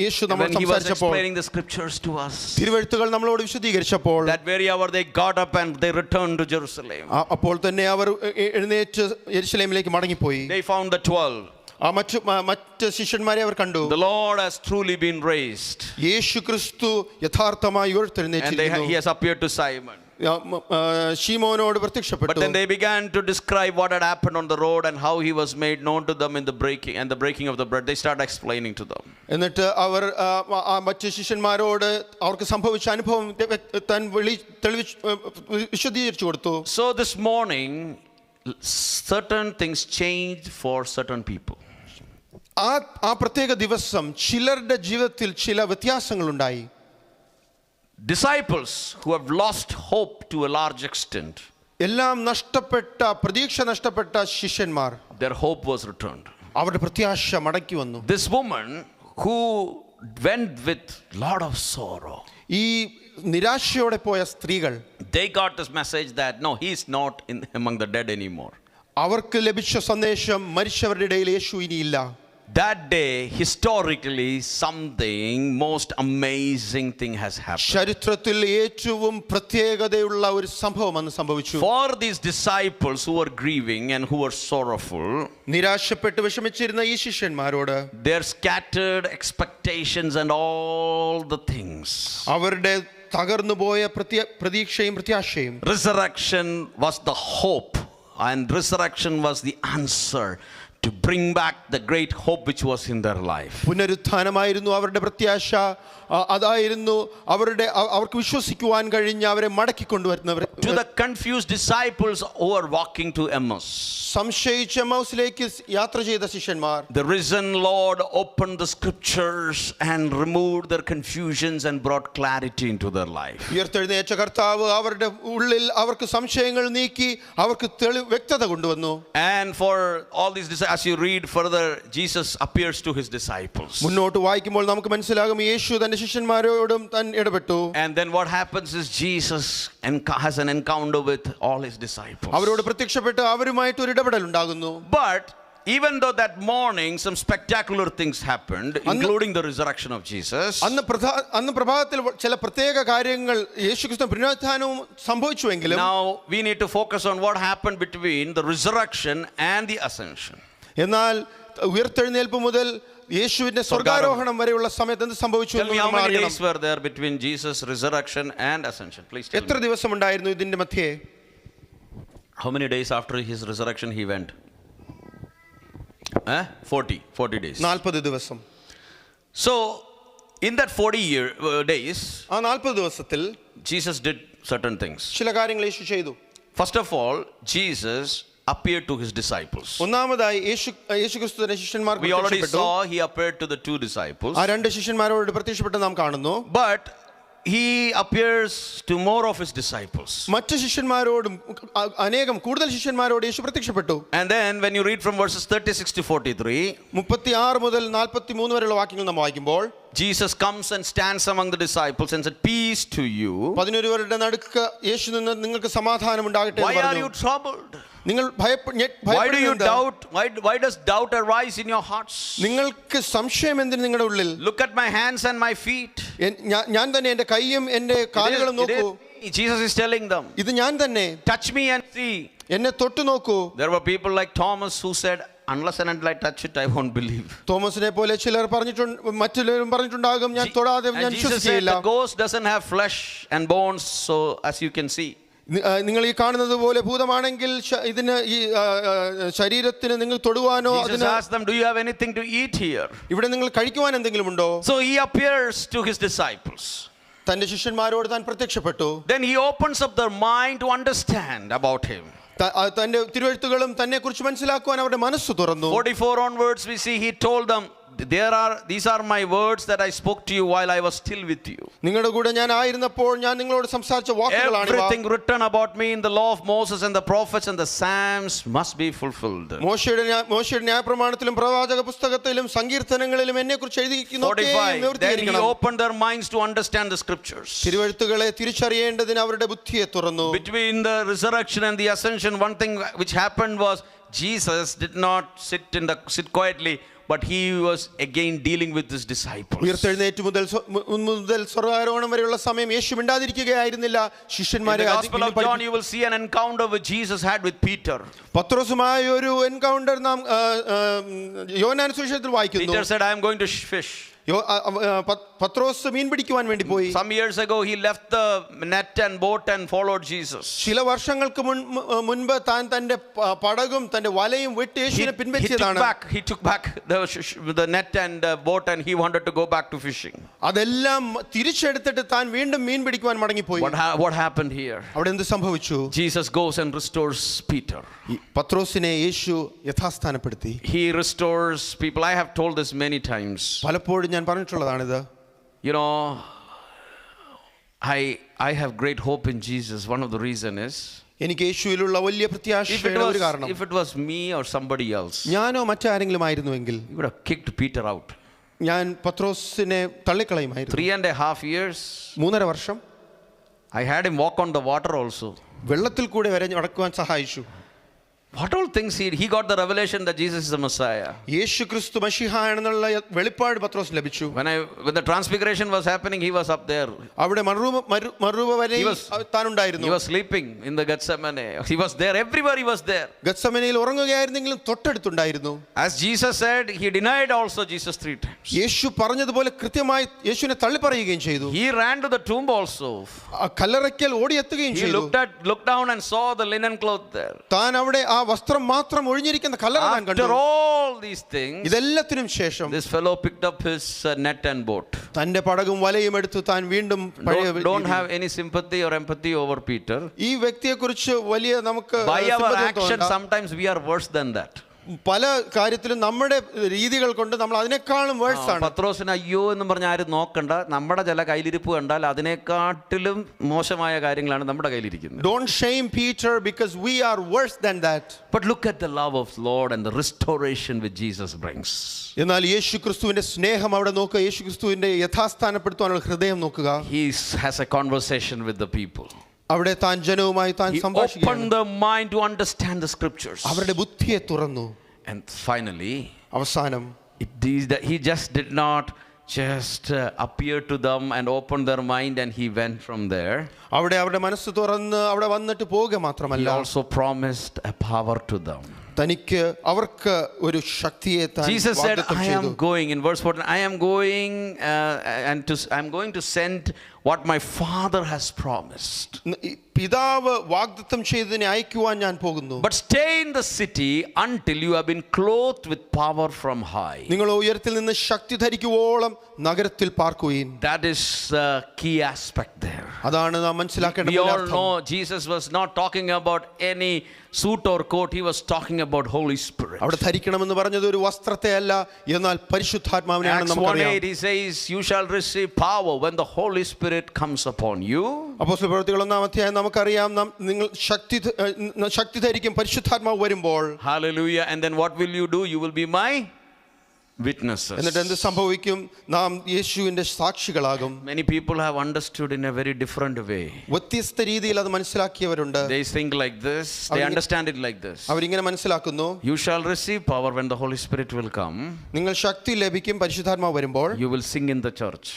യേശു നമ്മൾ When he was സംസാരിച്ചപ്പോൾ, explaining the scriptures to us. തിരുവെഴുത്തുകൾ നമ്മളോട് വിശദീകരിച്ചപ്പോൾ, That very hour they got up and they returned to Jerusalem. അപ്പോൾ തന്നെ അവർ എഴുന്നേറ്റ് യെരുശലേമിലേക്ക് മടങ്ങിപ്പോയി. They found the 12. മറ്റ് ശിഷ്യന്മാരെ അവർ കണ്ടു. The Lord has truly been raised. യേശു ക്രിസ്തു യഥാർത്ഥമായി And ഉയർത്തെഴുന്നേറ്റിരിക്കുന്നു. he has appeared to Simon. ശീമോനോട് പ്രത്യക്ഷപ്പെട്ടു. But then they began to describe what had happened on the road and how he was made known to them in the breaking of the bread. They started explaining to them. എന്നിട്ട് അവർ മറ്റ് ശിഷ്യന്മാരോട് അവർക്ക് സംഭവിച്ച അനുഭവം താൻ വിശദീകരിച്ചു കൊടുത്തു. So this morning, certain things changed for certain people. ആ പ്രത്യേക ദിവസം ചിലരുടെ ജീവിതത്തിൽ ചില വ്യത്യാസങ്ങളുണ്ടായി. Disciples who have lost hope to a large extent, എല്ലാം നഷ്ടപ്പെട്ട, പ്രതീക്ഷ നഷ്ടപ്പെട്ട ശിഷ്യന്മാർ, their hope was returned. അവരുടെ പ്രത്യാശ മടക്കി വന്നു. This woman who went with lot of sorrow, ഈ നിരാശയോടെ പോയ സ്ത്രീകൾ, they got this message that no, he is not among the dead anymore. അവർക്ക് ലഭിച്ച സന്ദേശം, മരിച്ചവരുടെ ഇടയിൽ യേശു ഇനിയില്ല. That day, historically, something most amazing thing has happened. ചരിത്രത്തിൽ ഏറ്റവും പ്രത്യേകതയുള്ള ഒരു സംഭവം അന്ന് സംഭവിച്ചു. For these disciples who were grieving and who were sorrowful, നിരാശപ്പെട്ട് വിഷമിച്ചിരുന്ന ഈ ശിഷ്യന്മാരോട്, their scattered expectations and all the things, അവരുടെ തകർന്നുപോയ പ്രതീക്ഷയും പ്രത്യാശയും, resurrection was the hope, and resurrection was the answer to bring back the great hope which was in their life. പുനരുത്ഥാനമായിരുന്നു അവരുടെ പ്രത്യാശ. അതായിരുന്നു അവർക്ക് വിശ്വസിക്കുവാൻ കഴിഞ്ഞ അവരെ മടക്കി കൊണ്ടുവരുന്നവർ. To the confused disciples who were walking to Emmaus, സംശയിച്ച എമ്മൗസിലേക്ക് യാത്ര ചെയ്ത ശിഷ്യന്മാർ, the risen Lord opened the scriptures and removed their confusions and brought clarity into their life. ഉയർത്തെഴുന്നേറ്റ കർത്താവ് അവരുടെ ഉള്ളിൽ അവർക്ക് സംശയങ്ങൾ നീക്കി അവർക്ക് വ്യക്തത കൊണ്ടുവന്നു. And for all these, as you read further, Jesus appears to his disciples. മുന്നോട്ട് വായിക്കുമ്പോൾ നമുക്ക് മനസ്സിലാകും യേശു തന്റെ ശിഷ്യന്മാരോടും താൻ ഇടപെട്ടു. And then what happens is Jesus has an encounter with all his disciples. അവരോട് പ്രത്യക്ഷപ്പെട്ട് അവരുമായിട്ട് ഒരു ഇടപെടൽ ഉണ്ടാകുന്നു. But even though that morning some spectacular things happened, including the resurrection of Jesus, അന്ന് പ്രഭാതത്തിൽ ചില പ്രത്യേക കാര്യങ്ങൾ യേശുക്രിസ്തു പുനരുത്ഥാനവും സംഭവിച്ചുവെങ്കിലും, now we need to focus on what happened between the resurrection and the ascension. എന്നാൽ ഉയർത്തെഴുന്നേൽപ്പ് മുതൽ യേശുവിന്റെ സ്വർഗ്ഗാരോഹണം വരെയുള്ള സമയത്ത് എന്ത് സംഭവിച്ചു Tell എന്ന് me how നമ്മൾ many അറിയണം. days were there between Jesus' resurrection and ascension? Please tell എത്ര me. ദിവസം ഉണ്ടായിരുന്നു ഇതിന്റെ മധ്യേ? How many days after his resurrection he went? 40 days. 40 ദിവസം. So in that 40 days, ആ 40 ദിവസത്തിൽ Jesus did certain things. ചില കാര്യങ്ങൾ യേശു ചെയ്തു. First of all, Jesus appeared to his disciples. ഒന്നാമതായി യേശുക്രിസ്തുവിന്റെ ശിഷ്യന്മാർക്ക് We already പ്രത്യക്ഷപ്പെട്ടു. saw he appeared to the two disciples. ആ രണ്ട് ശിഷ്യന്മാരോട് പ്രത്യക്ഷപ്പെട്ട് നാം കാണുന്നു. But he appears to more of his disciples. മറ്റു ശിഷ്യന്മാരോടും കൂടുതൽ ശിഷ്യന്മാരോട് യേശു പ്രത്യക്ഷപ്പെട്ടു. And then when you read from verses 36 to 43, 36 മുതൽ 43 വരെയുള്ള വാക്യങ്ങൾ നാം വായിക്കുമ്പോൾ, Jesus comes and stands among the disciples and said, "Peace to you." 11 പേരുടെ നടുക്ക് യേശു നിന്ന് നിങ്ങൾക്ക് സമാധാനം ഉണ്ടാകട്ടെ Why എന്ന് are പറഞ്ഞു. you troubled? നിങ്ങൾ Why do you doubt? Why does doubt arise in your hearts? നിങ്ങൾക്ക് സംശയം എന്തിന് നിങ്ങളുടെ ഉള്ളിൽ? Look at my hands and my feet. ഞാൻ തന്നെ എന്റെ കൈയും എന്റെ കാലുകളും നോക്കൂ. Jesus is telling them, ഇത് ഞാൻ തന്നെ, touch me and see. എന്നെ തൊട്ടു നോക്കൂ. There were people like Thomas who said, unless and until I touch it, I won't believe. തോമസിനെ പോലെ ചിലർ മറ്റുള്ളവരും പറഞ്ഞിട്ടുണ്ടാകും, ഞാൻ തൊടാതെ ഞാൻ And Jesus said, വിശ്വസിക്കില്ല. the ghost doesn't have flesh and bones, so as you can see. നിങ്ങൾ ഈ കാണുന്നത് പോലെ ഭൂതമാണെങ്കിൽ ഇതിന് ഈ ശരീരത്തിന് നിങ്ങൾ തൊടുവാനോ, Jesus asked them, do you have anything to eat here? ഇവിടെ നിങ്ങൾ കഴിക്കുവാൻ എന്തെങ്കിലും ഉണ്ടോ? So he appears to his disciples. തന്റെ ശിഷ്യന്മാരോട് താൻ പ്രത്യക്ഷപ്പെട്ടു. Then he opens up their mind to understand about him. തന്റെ തിരുവെഴുത്തുകളും തന്നെ കുറിച്ച് മനസ്സിലാക്കുവാൻ അവരുടെ മനസ്സ് തുറന്നു. 44 onwards we see he told them, these are my words that I spoke to you while I was still with you. നിങ്ങളുടെ കൂടെ ഞാൻ ആയിരുന്നപ്പോൾ ഞാൻ നിങ്ങളോട് സംസാരിച്ച വാക്കുകളാണ് ഇവ. Everything written about me in the law of Moses and the prophets and the Psalms must be fulfilled. മോശയുടെ ന്യായപ്രമാണത്തിലും പ്രവാചക പുസ്തകത്തിലും സങ്കീർത്തനങ്ങളിലും എന്നെക്കുറിച്ച് എഴുതിയിരിക്കുന്നതൊക്കെ 45. Then he നിവർത്തിയിരിക്കണം. opened their minds to understand the scriptures. തിരുവെഴുത്തുകളെ തിരിച്ചറിയേണ്ടതിന് അവരുടെ ബുദ്ധിയെ തുറന്നു. Between the resurrection and the ascension, one thing which happened was Jesus did not sit quietly, but he was again dealing with his disciples. ഉയർത്തെഴുന്നേറ്റ് മുതൽ സ്വർഗ്ഗാരോഹണം വരെയുള്ള സമയം യേശു മിണ്ടാതിരിക്കുകയായിരുന്നില്ല. ശിഷ്യന്മാരെ In the Gospel of John, you will see an encounter which Jesus had with Peter. പത്രോസുമായ ഒരു encounter നാം യോഹന്നാൻ സുവിശേഷത്തിൽ വായിക്കുന്നു. Peter said, I am going to fish. പത്രോസ് മീൻ പിടിക്കുവാൻ വേണ്ടി പോയി. Some years ago he left the net and boat and followed Jesus. ചില വർഷങ്ങൾക്ക് മുൻപ് താൻ തന്റെ പടകും തന്റെ വലയും വിട്ട് യേശുവിനെ പിൻവലിച്ചതാണ്. He took back the net and boat and he wanted to go back to fishing. അതെല്ലാം തിരിച്ചെടുത്തിട്ട് താൻ വീണ്ടും മീൻ പിടിക്കുവാൻ മടങ്ങിപ്പോയി. What happened here? അവിടെ എന്ത് സംഭവിച്ചു? Jesus goes and restores Peter. പത്രോസിനെ യേശു യഥാസ്ഥാനപ്പെടുത്തി. He restores people. I have told this many times. പലപ്പോഴും ഞാൻ പറഞ്ഞിട്ടുള്ളതാണിത്. You know, I have great hope in Jesus. One of the reason is, എനിക്ക് യേശുവിലുള്ള വലിയ പ്രത്യാശയുടെ ഒരു കാരണം, if it was me or somebody else, ഞാനോ മറ്റാരെങ്കിലും ആയിരുന്നുവെങ്കിൽ you would have kicked Peter out. ഞാൻ പത്രോസിനെ തള്ളിക്കളയുമായിരുന്നു. 3.5 years 3.5 വർഷം I had him walk on the water also. വെള്ളത്തിൽ കൂടെ വരെ നടക്കുവാൻ സഹായിച്ചു. What all things he got the revelation that Jesus is the Messiah. യേശു ക്രിസ്തു മശിഹായാണെന്നുള്ള വെളിപ്പാട് പത്രോസിന് ലഭിച്ചു. When the transfiguration was happening, he was up there. അവിടെ മറുരൂപ വരെ താൻ ഉണ്ടായിരുന്നു. He was sleeping in the Gethsemane. He was there. Everywhere he was there. ഗത്സമനയിൽ ഉറങ്ങുകയായിരുന്നെങ്കിലും തൊട്ടടുത്തുണ്ടായിരുന്നു. As Jesus said, he denied also Jesus 3 times. യേശു പറഞ്ഞതുപോലെ കൃത്യമായി യേശുവിനെ തള്ളിപ്പറയുകയും ചെയ്തു. He ran to the tomb also. Kallarakkal ഓടിയെത്തുകയും He ചെയ്തു. looked down and saw the linen cloth there. താൻ അവിടെ ആ വസ്ത്രം മാത്രം ഒഴിഞ്ഞിരിക്കുന്ന കല്ലറ താൻ കണ്ടു. After all these things, ഇതെല്ലാത്തിനും ശേഷം this fellow picked up his net and boat. തന്റെ പടകും വലയും എടുത്ത് താൻ വീണ്ടും Don't have any sympathy or empathy over Peter. ഈ വ്യക്തിയെക്കുറിച്ച് വലിയ നമുക്ക് By our action, sometimes we are worse than that. പല കാര്യത്തിലും നമ്മുടെ രീതികൾ കൊണ്ട് നമ്മൾ അതിനേക്കാളും വേഴ്സ് ആണ്. പത്രോസിന് അയ്യോ എന്ന് പറഞ്ഞ ആരും നോക്കണ്ട, നമ്മുടെ ചില കയ്യിലിരിപ്പ് കണ്ടാൽ അതിനേക്കാട്ടിലും മോശമായ കാര്യങ്ങളാണ് നമ്മുടെ കയ്യിലിരിക്കുന്നത്. Don't shame Peter because we are worse than that. But look at the love of Lord and the restoration which Jesus brings. എന്നാൽ യേശു ക്രിസ്തുവിന്റെ സ്നേഹം അവിടെ നോക്കുക, യേശു ക്രിസ്തുവിന്റെ യഥാസ്ഥാനപ്പെടുത്താനുള്ള ഹൃദയം നോക്കുക. He has a conversation with the people. അവിടെ താൻ ജനവുമായി താൻ സംഭാഷിക്കുകയാണ്. He opened the mind to understand the scriptures. അവരുടെ ബുദ്ധിയെ തുറന്നു. And finally, അവസാനം he just did not just appear to them and open their mind and he went from there. അവിടെ അവരുടെ മനസ്സ് തുറന്ന് അവിടെ വന്നിട്ട് പോവുക മാത്രമല്ല, He also promised a power to them. തനിക്ക് അവർക്ക് ഒരു ശക്തിയെ താൻ Jesus said, വാഗ്ദത്തം I ചെയ്തു. am going, in verse 14, I am going I am going to send what my Father has promised. പിതാവ് വാഗ്ദത്തം ചെയ്തതിനെ അയക്കുവാൻ ഞാൻ പോകുന്നു. But stay in the city until you have been clothed with power from high. നിങ്ങൾ ഉയരത്തിൽ നിന്ന് ശക്തി ധരിക്കുവോളം നഗരത്തിൽ പാർക്കുവീൻ. That is the key aspect there. അതാണ് നാം മനസ്സിലാക്കേണ്ട We all മൂലാർത്ഥം. know Jesus was not talking about any suit or coat. He was talking about Holy Spirit. അവിടെ ധരിക്കണമെന്ന് പറഞ്ഞത് ഒരു വസ്ത്രത്തെ അല്ല, എന്നാൽ പരിശുദ്ധാത്മാവിനെയാണ് Acts നമുക്കറിയാം. 1:8 he says, you shall receive power when the Holy Spirit comes upon you. അപ്പോസ്തല പ്രവൃത്തികൾ 1-ാം അധ്യായം നമുക്കറിയാം, നിങ്ങൾ ശക്തി ധരിക്കും പരിശുദ്ധാത്മാവ് വരുമ്പോൾ. Hallelujah. And then what will you do? You will be my witnesses. എന്നിട്ട് എന്ത് സംഭവിക്കും? നാം യേശുവിന്റെ സാക്ഷികളാകും. Many people have understood in a very different way. വ്യത്യസ്ത രീതിയിൽ അത് മനസ്സിലാക്കിയവരുണ്ട്. They think like this, they understand it like this. അവരിങ്ങനെ മനസ്സിലാക്കുന്നു, You shall receive power when the Holy Spirit will come. നിങ്ങൾ ശക്തി ലഭിക്കും പരിശുദ്ധാത്മാവ് വരുമ്പോൾ. You will sing in the church.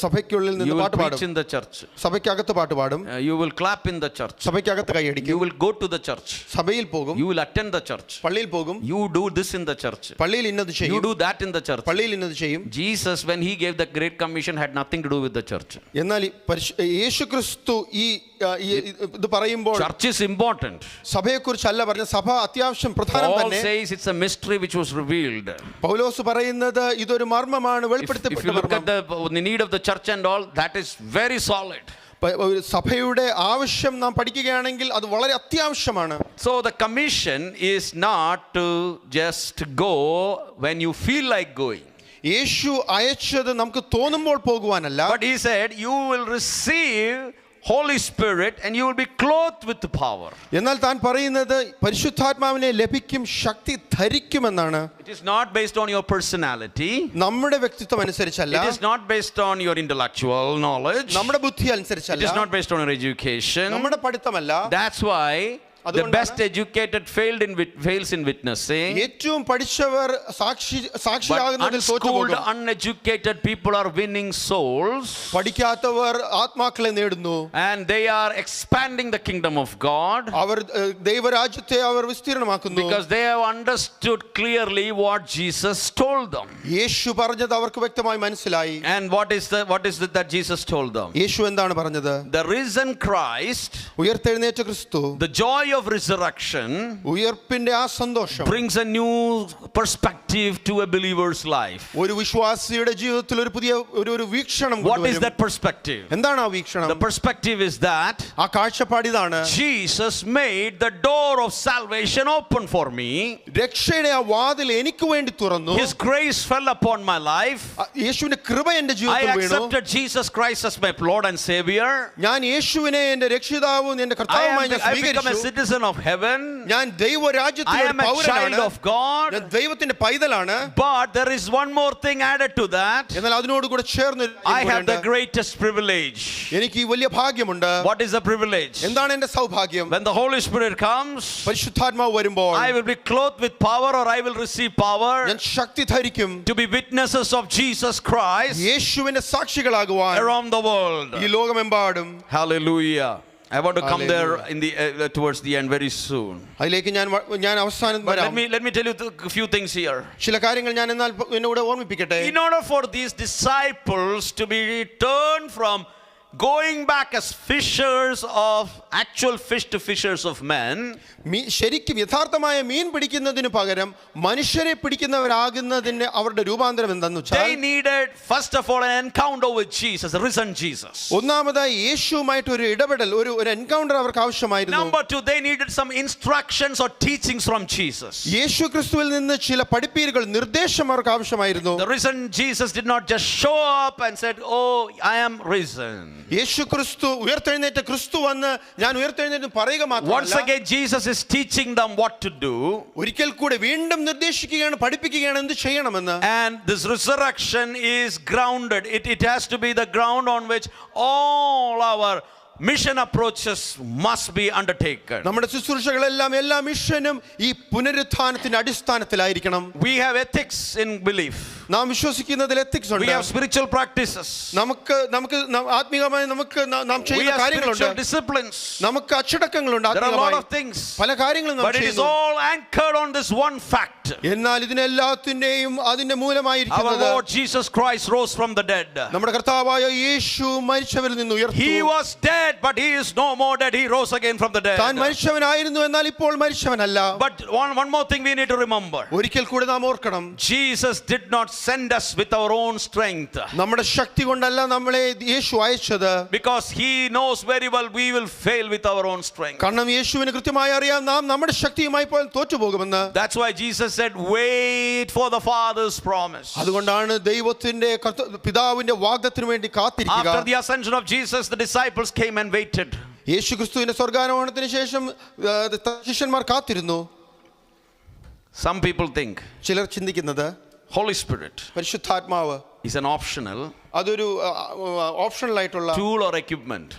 സഭയ്ക്കുള്ളിൽ You നിന്ന് will പാട്ട് preach പാടും. in the church. സഭയ്ക്കകത്ത് പാട്ട് പാടും. You will clap in the church. സഭയ്ക്കകത്ത് You കൈയടിക്കും. will go to the church. സഭയിൽ പോകും. You will attend the church. പള്ളിയിൽ പോകും. You do this in the church. പള്ളിയിൽ ഇന്നത് You ചെയ്യും. do that in the church. പള്ളിയിൽ ഇന്നത് ചെയ്യും. Jesus, when he gave the Great Commission, had nothing to do with the church. എന്നാൽ യേശു ക്രിസ്തു ഈ ഇത് പറയുമ്പോൾ Church is important. സഭയെക്കുറിച്ചല്ല പറഞ്ഞ, സഭ അത്യാവശ്യം പ്രധാനം Paul തന്നെ. says it's a mystery which was revealed. പൗലോസ് പറയുന്നത് ഇതൊരു മർമ്മമാണ്, If you വെളിപ്പെടുത്തപ്പെട്ട look മർമ്മം. at the need of the church and all, that is very solid. ഒരു സഭയുടെ ആവശ്യം നാം പഠിക്കുകയാണെങ്കിൽ അത് വളരെ അത്യാവശ്യമാണ്. So the commission is not to just go when you feel like going. യേശു അയച്ചത് നമുക്ക് തോന്നുമ്പോൾ പോകുവാനല്ല. But he said you will receive Holy Spirit and you will be clothed with the power. എന്നാൽ താൻ പറയുന്നത് പരിശുദ്ധാത്മാവിനെ ലഭിക്കും, ശക്തി ധരിക്കുമെന്നാണ്. It is not based on your personality. നമ്മുടെ വ്യക്തിത്വം അനുസരിച്ചല്ല. It is not based on your intellectual knowledge. നമ്മുടെ ബുദ്ധി It അനുസരിച്ചല്ല. is not based on your education. നമ്മുടെ പഠിത്തമല്ല. That's why the best educated fails in witnessing. ഏറ്റവും പഠിച്ചവർ സാക്ഷിയാകുന്നതിൽ Unschooled, തോറ്റുപോകും. uneducated people are winning souls. പഠിക്കാത്തവർ ആത്മാക്കളെ നേടുന്നു. And they are expanding the kingdom of God. Our ദൈവരാജ്യത്തെ our വിസ്തീർണമാക്കുന്നു. Because they have understood clearly what Jesus told them. യേശു പറഞ്ഞത് അവർക്ക് വ്യക്തമായി മനസ്സിലായി. And what is it that Jesus told them? യേശു എന്താണ് പറഞ്ഞത്? The risen Christ, ഉയർത്തെഴുന്നേറ്റ ക്രിസ്തു, the joy of resurrection, ഉയർപ്പിന്റെ ആ സന്തോഷം brings a new perspective to a believer's life. ഒരു വിശ്വാസിയുടെ ജീവിതത്തിൽ ഒരു പുതിയ ഒരു വീക്ഷണം What is കൊണ്ടുവരും. that perspective? എന്താണ് ആ വീക്ഷണം? The perspective is that ആ കാഴ്ചപ്പാട് ഇതാണ്. Jesus made the door of salvation open for me. രക്ഷയുടെ ആ വാതിൽ എനിക്ക് വേണ്ടി തുറന്നു. His grace fell upon my life. യേശുവിന്റെ കൃപ എന്റെ I ജീവിതത്തിൽ വീണു. accepted Jesus Christ as my Lord and Savior. ഞാൻ യേശുവിനെ എന്റെ രക്ഷിതാവും എന്റെ കർത്താവുമായി ഞാൻ I become a സ്വീകരിച്ചു. citizen of heaven. ഞാൻ I ദൈവരാജ്യത്തിലെ am a child of God. ഞാൻ ദൈവത്തിന്റെ പൈതലാണ്. But there is one more thing added to that. എന്നാൽ അതിനോട് കൂടെ ചേർന്ന് I have the greatest privilege. എനിക്ക് ഈ വലിയ ഭാഗ്യമുണ്ട്. What is the privilege? എന്താണ് എന്റെ സൗഭാഗ്യം? When the Holy Spirit comes, പരിശുദ്ധാത്മാവ് വരുമ്പോൾ I will be clothed with power, or I will receive power ഞാൻ ശക്തി ധരിക്കും. to be witnesses of Jesus Christ യേശുവിന്റെ സാക്ഷികളാകുവാൻ around the world. ഈ ലോകമെമ്പാടും. Hallelujah. I want to come there Hallelujah. in the towards the end very soon. അതിലേക്ക് ഞാൻ അവസാനം But വരാം. let me tell you a few things here. ചില കാര്യങ്ങൾ ഞാൻ എന്നാൽ എന്നോട് ഓർമ്മിപ്പിക്കട്ടെ. In order for these disciples to be turned from going back as fishers of actual fish to fishers of men, ശരിക്കും യഥാർത്ഥമായ മീൻ പിടിക്കുന്നതിന് പകരം മനുഷ്യരെ പിടിക്കുന്നവരാകുന്നതിന് അവരുടെ രൂപാന്തരം എന്തെന്ന് they വെച്ചാൽ needed first of all an encounter with Jesus, the risen Jesus. ഒന്നാമതായി യേശുവുമായിട്ട് ഒരു ഇടപെടൽ, ഒരു എൻകൗണ്ടർ അവർക്ക് ആവശ്യമായിരുന്നു. Number two, they needed some instructions or teachings from Jesus. യേശു ക്രിസ്തുവിൽ നിന്ന് ചില പഠിപ്പീരുകൾ, നിർദ്ദേശം അവർക്ക് ആവശ്യമായിരുന്നു. The risen Jesus did not just show up and said, "Oh, I am risen." യേശു ക്രിസ്തു ഉയർത്തെഴുന്നേറ്റ ക്രിസ്തു വന്ന് ഞാൻ ഉയർത്തെഴുന്നേറ്റ് പറയുക Once മാത്രമല്ല, again Jesus is teaching them what to do. ഒരിക്കൽ കൂടെ വീണ്ടും നിർദ്ദേശിക്കുകയാണ്, പഠിപ്പിക്കുകയാണ് എന്ത് ചെയ്യണമെന്ന്. And this resurrection is grounded. It has to be the ground on which all our mission approaches must be undertaken. നമ്മുടെ ശുശ്രൂഷകളെല്ലാം എല്ലാ മിഷനും ഈ പുനരുത്ഥാനത്തിന്റെ അടിസ്ഥാനത്തിലായിരിക്കണം. We have ethics in belief. നാം വിശ്വസിക്കുന്നതിൽ എത്തിക്സ് We ഉണ്ട്. have spiritual practices. നമുക്ക് ആത്മീകമായി നാം We ചെയ്യുന്ന have കാര്യങ്ങളുണ്ട്. spiritual disciplines. നമുക്ക് അച്ചടക്കങ്ങളുണ്ട്. There are a lot ആത്മീകമായി of things. പല കാര്യങ്ങളും നാം But it is ചെയ്യുന്നു. all anchored on this one fact. എന്നാൽ ഇതിനെല്ലാത്തിന്റെയും അതിന്റെ Our മൂലമായിരിക്കുന്നത് Lord Jesus Christ rose from the dead. നമ്മുടെ കർത്താവായ യേശു മരിച്ചവരിൽ നിന്ന് ഉയർത്തു. He was dead, but he is no more dead. He rose again from the dead. താൻ മരിച്ചവനായിരുന്നു, എന്നാൽ ഇപ്പോൾ മരിച്ചവനല്ല. But one more thing we need to remember. ഒരിക്കൽ കൂടെ നാം ഓർക്കണം, Jesus did not send us with our own strength. നമ്മുടെ ശക്തി കൊണ്ടല്ല നമ്മളെ യേശു അയച്ചത്. Because he knows very well we will fail with our own strength. കാരണം യേശുവിന് കൃത്യമായി അറിയാം നാം നമ്മുടെ ശക്തിയുമായി പോയാൽ തോറ്റുപോകുമെന്ന്. That's why Jesus said, wait for the Father's promise. അതുകൊണ്ടാണ് ദൈവത്തിന്റെ പിതാവിന്റെ വാഗ്ദത്തത്തിനു വേണ്ടി കാത്തിരിക്കുക. After the ascension of Jesus, the disciples came and waited. യേശു ക്രിസ്തുവിന്റെ സ്വർഗ്ഗാരോഹണത്തിന് ശേഷം ശിഷ്യന്മാർ കാത്തിരുന്നു. Some people think ചിലർ ചിന്തിക്കുന്നത് Holy Spirit പരിശുദ്ധാത്മാവ് is an optional അതൊരു ഓപ്ഷണൽ ആയിട്ടുള്ള tool or equipment.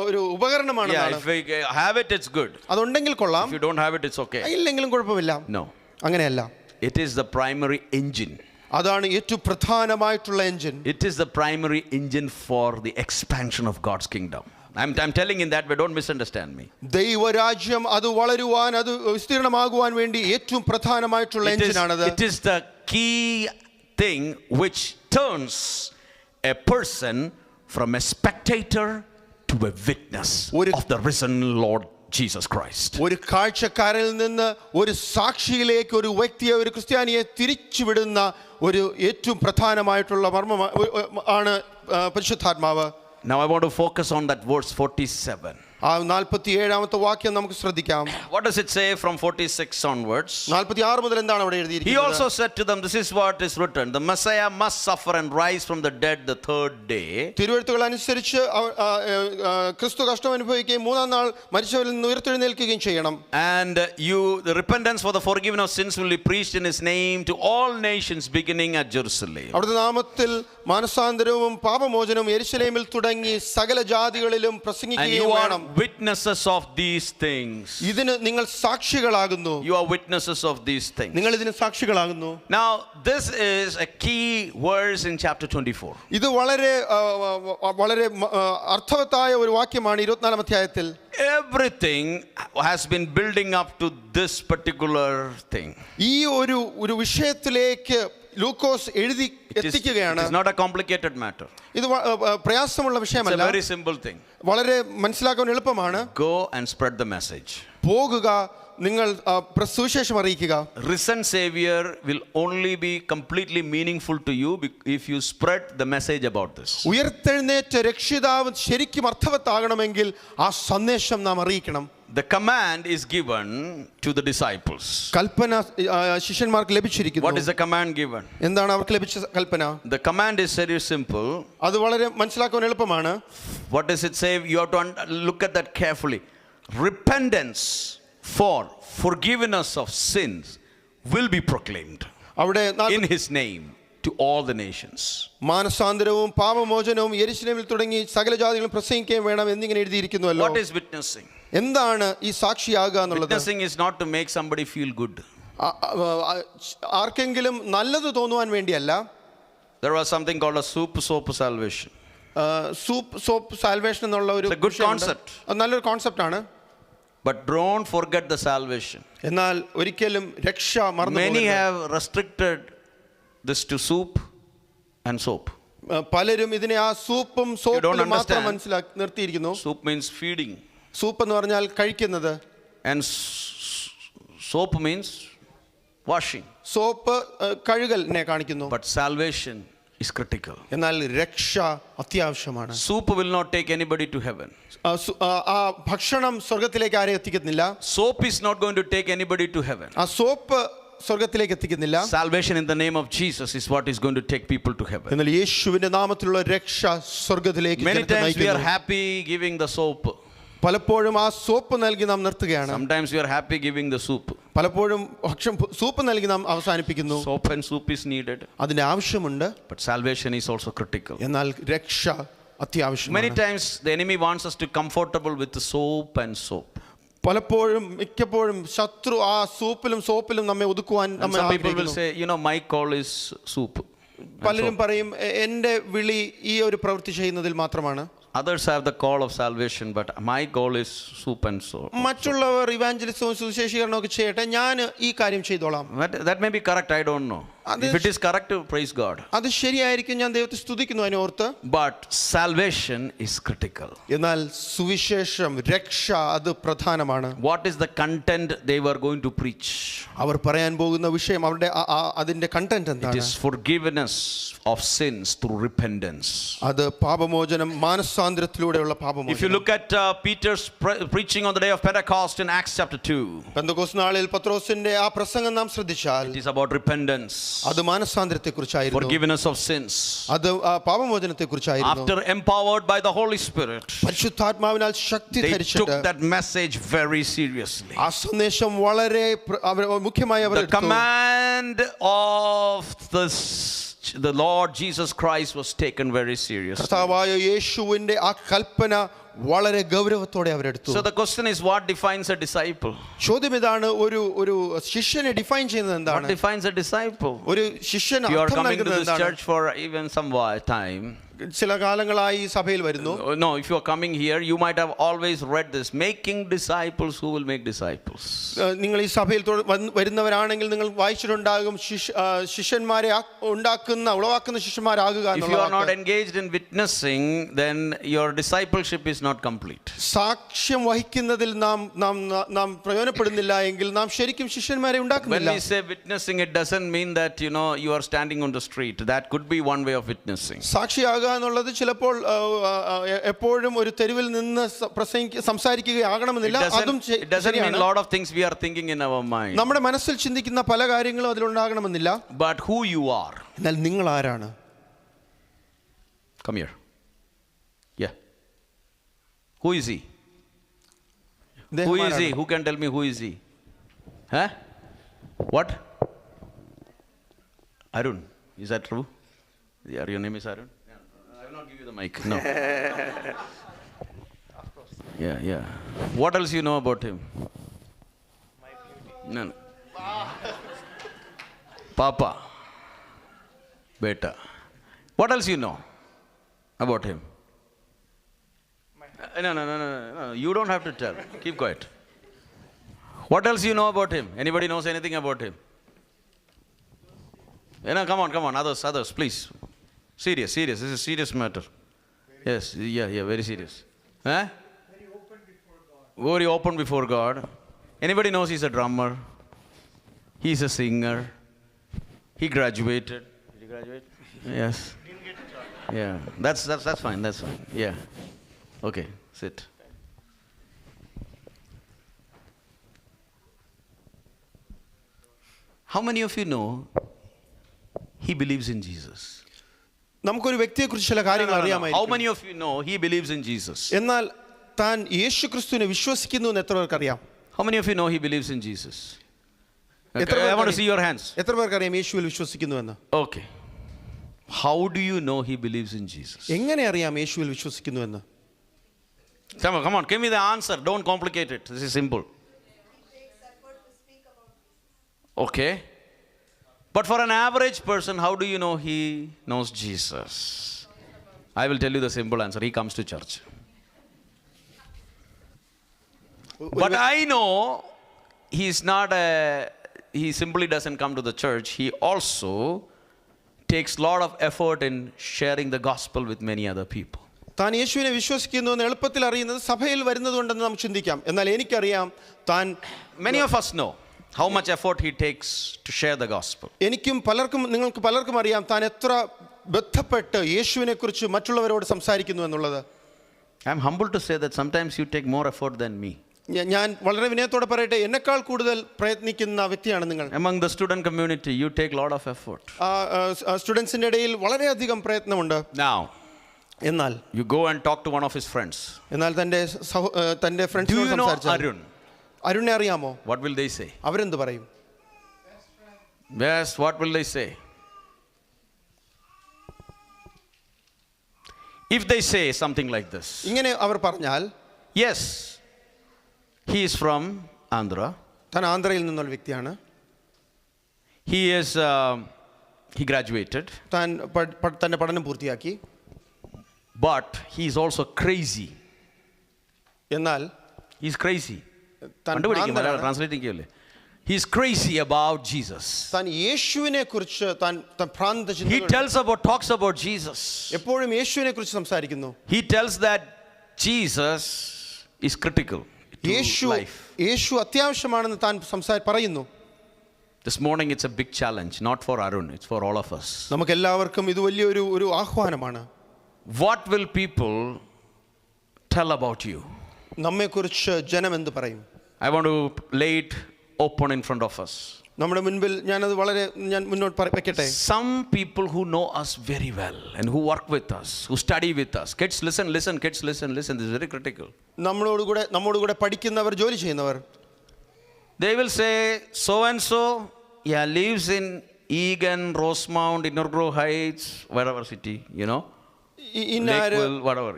ഒരു ഉപകരണമാണ്. Yeah, if we have it, it's good. അതുണ്ടെങ്കിൽ കൊള്ളാം, If you don't have it, it's okay. ഇല്ലെങ്കിലും കുഴപ്പമില്ല. No. അങ്ങനെയല്ല. It is the primary engine. അതാണ് ഏറ്റവും പ്രധാനമായിട്ടുള്ള engine. It is the primary engine for the expansion of God's kingdom. I'm telling in that way, don't misunderstand me. ദൈവരാജ്യം അത് വളരുവാൻ, അത് വിസ്തീർണമാകുവാൻ വേണ്ടി ഏറ്റവും പ്രധാനമായിട്ടുള്ള എഞ്ചിനാണത്. It is the key thing which turns a person from a spectator to a witness of the risen Lord Jesus Christ. ഒരു കാഴ്ചക്കാരിൽ നിന്ന് ഒരു സാക്ഷിയിലേക്ക് ഒരു വ്യക്തിയെ, ഒരു ക്രിസ്ത്യാനിയെ തിരിച്ചുവിടുന്ന ഒരു ഏറ്റവും പ്രധാനമായിട്ടുള്ള മർമ്മമാണ് പരിശുദ്ധാത്മാവ്. Now I want to focus on that verse 47. ആ 47-ാമത്തെ വാക്യം നമുക്ക് ശ്രദ്ധിക്കാം. What does it say from 46 onwards? 46 മുതൽ എന്താണ് അവിടെ He എഴുതിയിരിക്കുന്നത്? also said to them, this is what is written, the Messiah must suffer and rise from the dead the third day. തിരുവെഴുത്തുകൾ അനുസരിച്ച് ക്രിസ്തു കഷ്ടം അനുഭവിക്കുകയും മൂന്നാം നാൾ മരിച്ചവരിൽ നിന്ന് ഉയർത്തെഴുന്നേൽക്കുകയും ചെയ്യണം. And the repentance for the forgiveness of sins will be preached in his name to all nations beginning at Jerusalem. അവിടുത്തെ നാമത്തിൽ മാനസാന്തരവും പാപമോചനവും യെരുശലേമിൽ തുടങ്ങി സകല ജാതികളിലും And പ്രസംഗിക്കുകയും you വേണം. are witnesses of these things. ഇതിന് നിങ്ങൾ സാക്ഷികളാകുന്നു. You are witnesses of these things. നിങ്ങൾ ഇതിന് സാക്ഷികളാകുന്നു. Now, this is a key verse in chapter 24. ഇത് വളരെ അർത്ഥവത്തായ ഒരു വാക്യമാണ് 24-ാം അധ്യായത്തിൽ. Everything has been building up to this particular thing. ഈ ഒരു വിഷയത്തിലേക്ക് ലൂക്കോസ് എഴുതി എത്തിക്കുകയാണ്. It's not a complicated matter. ഇത് പ്രയാസമുള്ള It's a വിഷയമല്ല, very simple thing. വളരെ മനസ്സിലാക്കാൻ എളുപ്പമാണ്. Go and spread the message. പോകുക, നിങ്ങൾ സുവിശേഷം അറിയിക്കുക. Risen Savior will only be completely meaningful to you if you spread the message about this. ഉയർത്തെഴുന്നേറ്റ രക്ഷിതാവ് ശരിക്കും അർത്ഥവത്താകണമെങ്കിൽ ആ സന്ദേശം നാം അറിയിക്കണം. The command is given to the disciples. കൽപ്പന ശിഷ്യന്മാർക്ക് ലഭിച്ചിരിക്കുന്നു. What is the command given? എന്താണ് അവർക്ക് ലഭിച്ച കൽപ്പന? The command is very simple. അത് വളരെ മനസ്സിലാക്കാൻ എളുപ്പമാണ്. What does it say? You have to look at that carefully. Repentance for forgiveness of sins will be proclaimed അവിടെ in his name to all the nations. മാനസാന്തരവും പാപമോചനവും യെരുശലേമിൽ തുടങ്ങി സകല ജാതികളും പ്രസംഗിക്കുകയും വേണം എന്നിങ്ങനെ എഴുതിയിരിക്കുന്നുവല്ലോ. What is witnessing? എന്താണ് ഈ സാക്ഷിയാകുക എന്നുള്ളത്? Witnessing is not to make somebody feel good. ആർക്കെങ്കിലും നല്ലത് തോന്നുവാൻ വേണ്ടിയല്ല. There was something called a soap salvation. Soap salvation എന്നുള്ള ഒരു It's a good concept. നല്ലൊരു കോൺസെപ്റ്റ് ആണ്. But don't forget the salvation. എന്നാൽ ഒരിക്കലും രക്ഷ മറന്നു Many പോകരുത്. have restricted this to soup and soap. പലരും ഇതിനെ ആ സൂപ്പും don't സോപ്പിലും മാത്രം understand. നിർത്തിയിരിക്കുന്നു. Soup means feeding. സൂപ്പ് എന്ന് പറഞ്ഞാൽ കഴിക്കുന്നത്. And soap means washing. Soap കഴുകലിനെ കാണിക്കുന്നു. But salvation is critical. എന്നാൽ രക്ഷ അത്യാവശ്യമാണ്. Soup will not take anybody to heaven. ആ ഭക്ഷണം സ്വർഗത്തിലേക്ക് ആരെ എത്തിക്കുന്നില്ല. Soap is not going to take anybody to heaven. ആ സോപ്പ് സ്വർഗത്തിലേക്ക് എത്തിക്കുന്നില്ല. Salvation in the name of Jesus is what is going to take people to heaven. എന്നാൽ യേശുവിന്റെ നാമത്തിലുള്ള രക്ഷ സ്വർഗത്തിലേക്ക് Many ജനത്തെ times we are നയിക്കുന്നു. happy giving the soap. പലപ്പോഴും ആ സോപ്പ് നൽകി നാം നിർത്തുകയാണ്. Sometimes we are happy giving the soup. പലപ്പോഴും സൂപ്പ് നൽകി നാം അവസാനിപ്പിക്കുന്നു. Soap and soup is needed. അതിന്റെ ആവശ്യമുണ്ട്. But salvation is also critical. എന്നാൽ രക്ഷ അത്യാവശ്യമാണ്. Many times the enemy wants us to comfortable with the soap and soap. പലപ്പോഴും മിക്കപ്പോഴും ശത്രു ആ സൂപ്പിലും സോപ്പിലും നമ്മെ ഒതുക്കുവാൻ And നമ്മെ some people will ആഗ്രഹിക്കുന്നു. say, my call is soup. പലരും പറയും എന്റെ വിളി ഈ ഒരു പ്രവൃത്തി ചെയ്യുന്നതിൽ മാത്രമാണ്. Others have the call of salvation, but my goal is soup and soap. മറ്റുള്ളവർ ഇവാഞ്ചലിസവും സുവിശേഷീകരണവും ഒക്കെ ചെയ്യട്ടെ, ഞാൻ ഈ കാര്യം ചെയ്തോളാം. That may be correct, I don't know. If it is correct, praise God. അത് ശരിയായിരിക്കും, ഞാൻ ദൈവത്തെ സ്തുതിക്കുന്നു അതിനെ ഓർത്ത്. But salvation is critical. എന്നാൽ സുവിശേഷം രക്ഷ അത് പ്രധാനമാണ്. What is the content they were going to preach? അവർ പറയാൻ പോകുന്ന വിഷയം അവരുടെ അതിന്റെ കണ്ടന്റ് It എന്താണ്? is forgiveness of sins through repentance. അത് പാപമോചനം, മാനസാന്തരത്തിലൂടെയുള്ള If you പാപമോചനം. look at Peter's preaching on the day of Pentecost in Acts chapter 2, Pentecost നാളിൽ പത്രോസിന്റെ ആ പ്രസംഗം നാം ശ്രദ്ധിച്ചാൽ it is about repentance, അത് മാനസാന്തരത്തെ കുറിച്ചായിരുന്നു. forgiveness of sins. അത് പാപമോചനത്തെ കുറിച്ചായിരുന്നു. After empowered by the Holy Spirit, പരിശുദ്ധാത്മാവിനാൽ ശക്തി they took ധരിച്ചിട്ട് that message very seriously. ആ സന്ദേശം വളരെ മുഖ്യമായി അവർ The command of the Lord Jesus Christ was taken very seriously. കർത്താവായ യേശുവിന്റെ ആ കൽപ്പന വളരെ ഗൗരവത്തോടെ അവരെടുത്തു. So the question is, what defines a disciple? ചോദ്യം ഇതാണ്, ഒരു ശിഷ്യനെ ഡിഫൈൻ ചെയ്യുന്നത് What എന്താണ്? defines a disciple? ഒരു ശിഷ്യൻ If you are അർത്ഥം coming to നൽകുന്നത് this എന്താണ്? church for even some time, ചില കാലങ്ങളായി സഭയിൽ വരുന്നു. no, if you are coming here, you might have always read this, making disciples who will make disciples. നിങ്ങൾ ഈ സഭയിൽ വരുന്നവരാണെങ്കിൽ നിങ്ങൾ വായിച്ചിട്ടുണ്ടാകും, ശിഷ്യന്മാരെ ഉളവാക്കുന്ന ശിഷ്യന്മാരാകുക If you are not engaged in witnessing, then your discipleship is not complete. സാക്ഷ്യം വഹിക്കുന്നതിൽ നാം പ്രയോജനപ്പെടുന്നില്ല എങ്കിൽ നാം ശരിക്കും ശിഷ്യന്മാരെ When ഉണ്ടാക്കുന്നില്ല. we say witnessing, it doesn't mean that, you are standing on the street. That could be one way of witnessing. സാക്ഷിയാകുക എന്നുള്ളത് ചിലപ്പോൾ എപ്പോഴും ഒരു തെരുവിൽ നിന്ന് സംസാരിക്കുകയാകണമെന്നില്ല. അതും It doesn't mean a lot of things we are thinking in our mind. നമ്മുടെ മനസ്സിൽ ചിന്തിക്കുന്ന പല കാര്യങ്ങളും അതിലുണ്ടാകണമെന്നില്ല. But who you are. എന്നാൽ നിങ്ങൾ ആരാണ്? Come here. Yeah. Who is he? Who is he? Who can tell me who is he? Huh? What? Arun. Is that true? Yeah, your name is Arun? Yeah. I will not give you the mic. No. Yeah. What else you know about him? My beauty. No. Papa. Beta. What else you know about him? No. You don't have to tell. Keep quiet. What else you know about him? Anybody knows anything about him? Come on. Others, please. Serious. This is a serious matter. Yes, yeah, very serious. Huh? Very open before God. Very open before God. Anybody knows he's a drummer? He's a singer. He graduated. Did he graduate? Yes. Didn't get a job. Yeah. That's fine. Yeah. Okay, sit. How many of you know he believes in Jesus? നമുക്കൊരു വ്യക്തിയെക്കുറിച്ച് ചില കാര്യങ്ങൾ How അറിയാമായിരിക്കും. many of you know he believes in Jesus? എന്നാൽ താൻ യേശുക്രിസ്തുവിനെ വിശ്വസിക്കുന്നു എന്ന് എത്ര പേർക്ക് അറിയാം? How many of you know he believes in Jesus? Okay, എത്ര I want to പേർക്ക് see your hands. എത്ര പേർക്ക് അറിയാം യേശുവിൽ വിശ്വസിക്കുന്നുവെന്ന്? Okay. How do you know he believes in Jesus? എങ്ങനെ അറിയാം യേശുവിൽ വിശ്വസിക്കുന്നുവെന്ന്? Come on, give me the answer. Don't complicate it. This is simple. Okay. But for an average person, how do you know he knows Jesus? I will tell you the simple answer. He comes to church. But I know he simply doesn't come to the church. He also takes a lot of effort in sharing the gospel with many other people. താൻ യേശുവിനെ വിശ്വസിക്കുന്നു എന്ന് എളുപ്പത്തിൽ അറിയുന്നത് സഭയിൽ വരുന്നതുകൊണ്ടെന്ന് നാം ചിന്തിക്കാം. എന്നാൽ എനിക്കറിയാം താൻ Many of us know how much effort he takes to share the gospel. നിങ്ങൾക്ക് പലർക്കും അറിയാം താൻ എത്ര ബന്ധപ്പെട്ട് യേശുവിനെ കുറിച്ച് മറ്റുള്ളവരോട് സംസാരിക്കുന്നു എന്നുള്ളത്. I am humble to say that sometimes you take more effort than me. ഞാൻ വളരെ വിനയത്തോടെ പറയട്ടെ, എന്നെക്കാൾ കൂടുതൽ പ്രയത്നിക്കുന്ന വ്യക്തിയാണ് നിങ്ങൾ. Among the student community, you take a lot of effort. സ്റ്റുഡൻസിന്റെ ഇടയിൽ വളരെയധികം പ്രയത്നമുണ്ട്. Now, എന്നാൽ you go and talk to one of his friends. എന്നാൽ തന്റെ Do ഫ്രണ്ട്സിനോട് you know സംസാരിച്ചാൽ Arun? അരുണിനെ അറിയാമോ? What will they say? അവരെന്ത് പറയും? Yes, what will they say? If they say something like this, ഇങ്ങനെ അവർ പറഞ്ഞാൽ, yes, he is from Andhra. താൻ ആന്ധ്രയിൽ നിന്നുള്ള വ്യക്തിയാണ്. He graduated. താൻ തന്റെ പഠനം പൂർത്തിയാക്കി. But he is also crazy. എന്നാൽ He's crazy. താൻ Translating ചെയ്യല്ലേ? He's crazy about Jesus. താൻ യേശുവിനെ കുറിച്ച് താൻ ഭ്രാന്ത He ചിന്തകൾ talks about Jesus. എപ്പോഴും യേശുവിനെ കുറിച്ച് സംസാരിക്കുന്നു. He tells that Jesus is critical to life. യേശു അത്യാവശ്യമാണെന്ന് താൻ പറയുന്നു. This morning it's a big challenge, not for Arun, it's for all of us. നമുക്കെല്ലാവർക്കും ഇത് വലിയൊരു ആഹ്വാനമാണ്. What will people tell about you? നമ്മെക്കുറിച്ച് ജനം എന്ത് പറയും? I want to lay it open in front of us. നമ്മുടെ മുൻപിൽ ഞാൻ മുന്നോട്ട് വെക്കട്ടെ. Some people who know us very well and who work with us, who study with us. Kids, listen. Kids, listen. This is very critical. നമ്മോടുകൂടെ പഠിക്കുന്നവർ, ജോലി ചെയ്യുന്നവർ. They will say, so and so, lives in Egan, Rosemount, Inner Grove Heights, wherever city, Lakeville, whatever,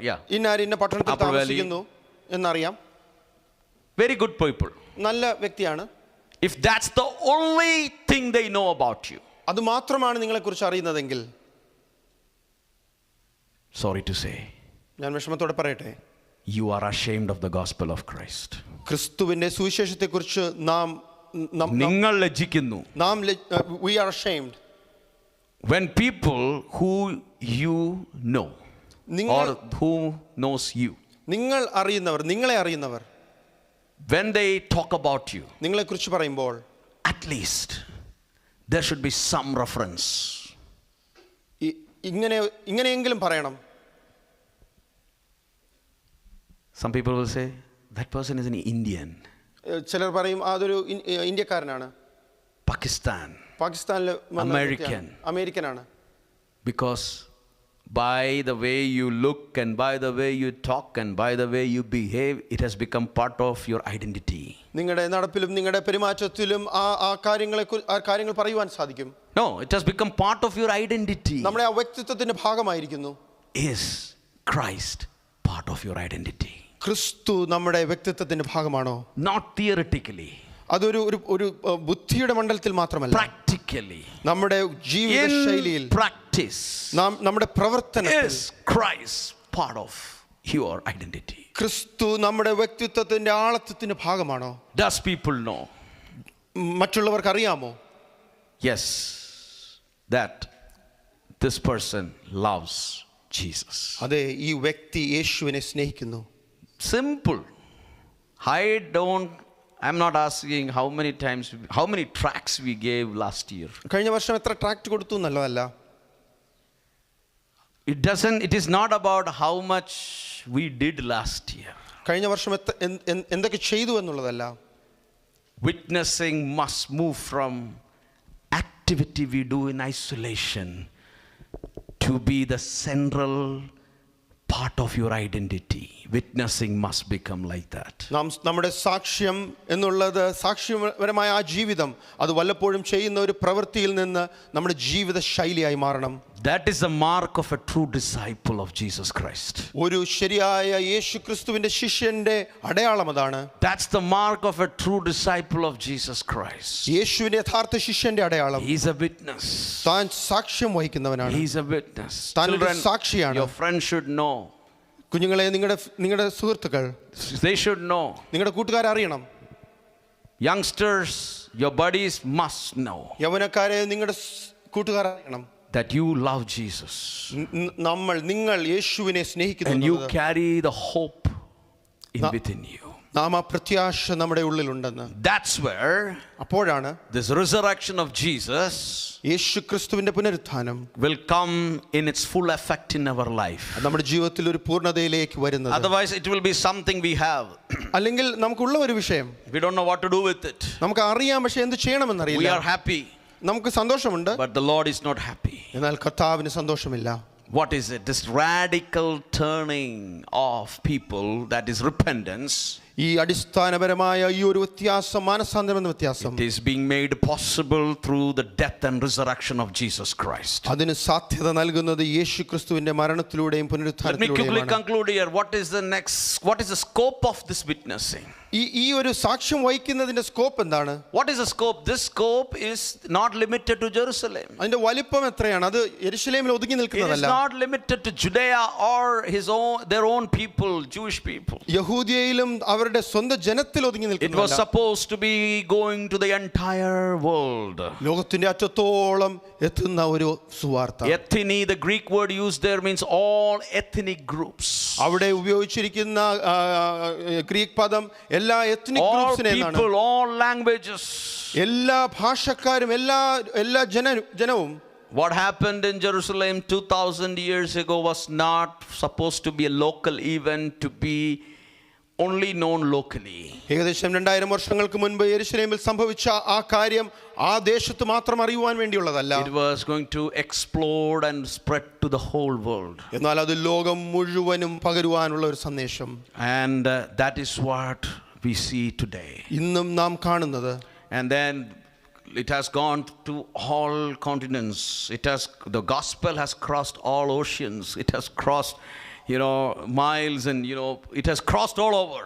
ഇന്ന പട്ടണത്തിൽ താമസിക്കുന്നു എന്നറിയാം. Very good people. നല്ല വ്യക്തിയാണ്. If that's the only thing they know about you, അത് മാത്രമാണ് നിങ്ങളെക്കുറിച്ച് അറിയുന്നതെങ്കിൽ, sorry to say, ഞാൻ വിഷമത്തോടെ പറയട്ടെ, you are ashamed of the gospel of Christ. ക്രിസ്തുവിന്റെ സുവിശേഷത്തെക്കുറിച്ച് നിങ്ങൾ ലജ്ജിക്കുന്നു. we are ashamed When people who you know or who knows you, നിങ്ങൾ അറിയുന്നവർ, നിങ്ങളെ അറിയുന്നവർ when they talk about you, നിങ്ങളെക്കുറിച്ച് പറയുമ്പോൾ at least there should be some reference. ഇങ്ങനെയെങ്കിലും പറയണം. Some people will say that person is an Indian, ചിലർ പറയും അതൊരു ഇന്ത്യക്കാരനാണ്, പാകിസ്ഥാനിൽ American. അമേരിക്കനാണ്. Because by the way you look and by the way you talk and by the way you behave, it has become part of your identity. നിങ്ങളുടെ നടപ്പിലും നിങ്ങളുടെ പെരുമാറ്റത്തിലും ആ കാര്യങ്ങൾ പറയുവാൻ സാധിക്കും. No, it has become part of your identity. നമ്മുടെ ആ വ്യക്തിത്വത്തിന്റെ ഭാഗമായിരിക്കുന്നു. Is Christ part of your identity? ക്രിസ്തു നമ്മുടെ വ്യക്തിത്വത്തിന്റെ ഭാഗമാണോ? Not theoretically. അതൊരു ഒരു ബുദ്ധിയുടെ മണ്ഡലത്തിൽ മാത്രമല്ല, practically. നമ്മുടെ ജീവിത ശൈലിയിൽ, practice, നമ്മുടെ പ്രവർത്തനത്തിൽ is Christ part of your identity? ക്രിസ്തു നമ്മുടെ വ്യക്തിത്വത്തിന്റെ ആളത്വത്തിന്റെ ഭാഗമാണോ? Does people know? മറ്റുള്ളവർക്ക് അറിയാമോ? Yes, that this person loves Jesus. അതെ, ഈ വ്യക്തി യേശുവിനെ സ്നേഹിക്കുന്നു. Simple. I'm not asking how many tracts we gave last year. കഴിഞ്ഞ വർഷം എത്ര ട്രാക്ട് കൊടുത്തു എന്നല്ല. It is not about how much we did last year. കഴിഞ്ഞ വർഷം എന്തൊക്കെ ചെയ്തു എന്നുള്ളതല്ല. Witnessing must move from activity we do in isolation to be the central part of your identity. Witnessing must become like that. നമ്മുടെ സാക്ഷ്യം എന്നുള്ളത്, സാക്ഷ്യപരമായ ആ ജീവിതം, അത് വല്ലപ്പോഴും ചെയ്യുന്ന ഒരു പ്രവൃത്തിയിൽ നിന്ന് നമ്മുടെ ജീവിത ശൈലിയായി മാറണം. That is the mark of a true disciple of Jesus Christ. ഒരു ശരിയായ യേശുക്രിസ്തുവിന്റെ ശിഷ്യന്റെ അടയാളം അതാണ്. That's the mark of a true disciple of Jesus Christ. യേശുവിന്റെ യഥാർത്ഥ ശിഷ്യന്റെ അടയാളം. He is a witness. താൻ സാക്ഷ്യം വഹിക്കുന്നവനാണ്. He is a witness. താൻ ഒരു സാക്ഷിയാണ്. Your friends should know. കുഞ്ഞുങ്ങളെ, നിങ്ങളുടെ സുഹൃത്തുക്കൾ, they should know. നിങ്ങളുടെ കൂട്ടുകാരെ അറിയണം. Youngsters, your buddies must know. യൗവനക്കാരെ, നിങ്ങളുടെ കൂട്ടുകാർ അറിയണം that you love Jesus. നിങ്ങൾ യേശുവിനെ സ്നേഹിക്കുന്നു. And you carry the hope within you. നാം ആ പ്രത്യാശ നമ്മുടെ ഉള്ളിലുണ്ടെന്ന്. That's where അപ്പോഴാണ് this resurrection of Jesus യേശുക്രിസ്തുവിന്റെ പുനരുത്ഥാനം will come in its full effect in our life. നമ്മുടെ ജീവിതത്തിൽ ഒരു പൂർണ്ണതയിലേക്ക് വരുന്നത്. Otherwise it will be something we have. അല്ലെങ്കിൽ നമുക്കുള്ള ഒരു വിഷയം, we don't know what to do with it. നമുക്ക് അറിയാം, പക്ഷേ എന്ത് ചെയ്യണമെന്നറിയില്ല. We are happy, നമുക്ക് സന്തോഷമുണ്ട്, but the Lord is not happy. എന്നാൽ കർത്താവിന് സന്തോഷമില്ല. What is it? This radical turning of people, that is repentance. ഈ അടിസ്ഥാനപരമായ ഈ ഒരു വ്യത്യാസം, മാനസാന്തരം എന്ന വ്യത്യാസം, it is being made possible through the death and resurrection of Jesus Christ. അതിന് സാധ്യത നൽകുന്നത് യേശുക്രിസ്തുവിന്റെ മരണത്തിലൂടെയും പുനരുത്ഥാനത്തിലൂടെയുമാണ്. Let me quickly conclude here. What is the scope of this witnessing? ഈ ഒരു സാക്ഷ്യം വഹിക്കുന്നതിന്റെ സ്കോപ്പ് എന്താണ്? What is the scope? This scope is not limited to Jerusalem. അതിന്റെ വലിപ്പം എത്രയാണ്? അത് യെരുശലേമിൽ ഒതുങ്ങി നിൽക്കുന്നതല്ല. It is not limited to Judea or their own people, Jewish people. യഹൂദിയയിലും അവരുടെ സ്വന്തം ജനത്തിൽ ഒതുങ്ങി നിൽക്കുന്നതല്ല. It was supposed to be going to the entire world. ലോകത്തിന്റെ അറ്റത്തോളം എത്തുന്ന ഒരു സുവാർത്ത. Ethne, the Greek word used there, means all ethnic groups. അവിടെ ഉപയോഗിച്ചിരിക്കുന്ന Greek പദം എല്ലാ ethnic ഗ്രൂപ്പ്സിനെയാണ്. All people, all languages. എല്ലാ ഭാഷക്കാരും, എല്ലാ ജനവും. What happened in Jerusalem 2000 years ago was not supposed to be a local event, to be only known locally. ഏകദേശം 2000 വർഷങ്ങൾക്ക് മുൻപ് യെരുശലേമിൽ സംഭവിച്ച ആ കാര്യം ആ ദേശത്ത് മാത്രം അറിയുവാൻ വേണ്ടിയുള്ളതല്ല. It was going to explode and spread to the whole world. എന്നാൽ അത് ലോകം മുഴുവനും പകരുവാനുള്ള ഒരു സന്ദേശം. And that is what we see today. ഇന്നും നാം കാണുന്നത്. And then it has gone to all continents. The gospel has crossed all oceans. It has crossed miles, and it has crossed all over.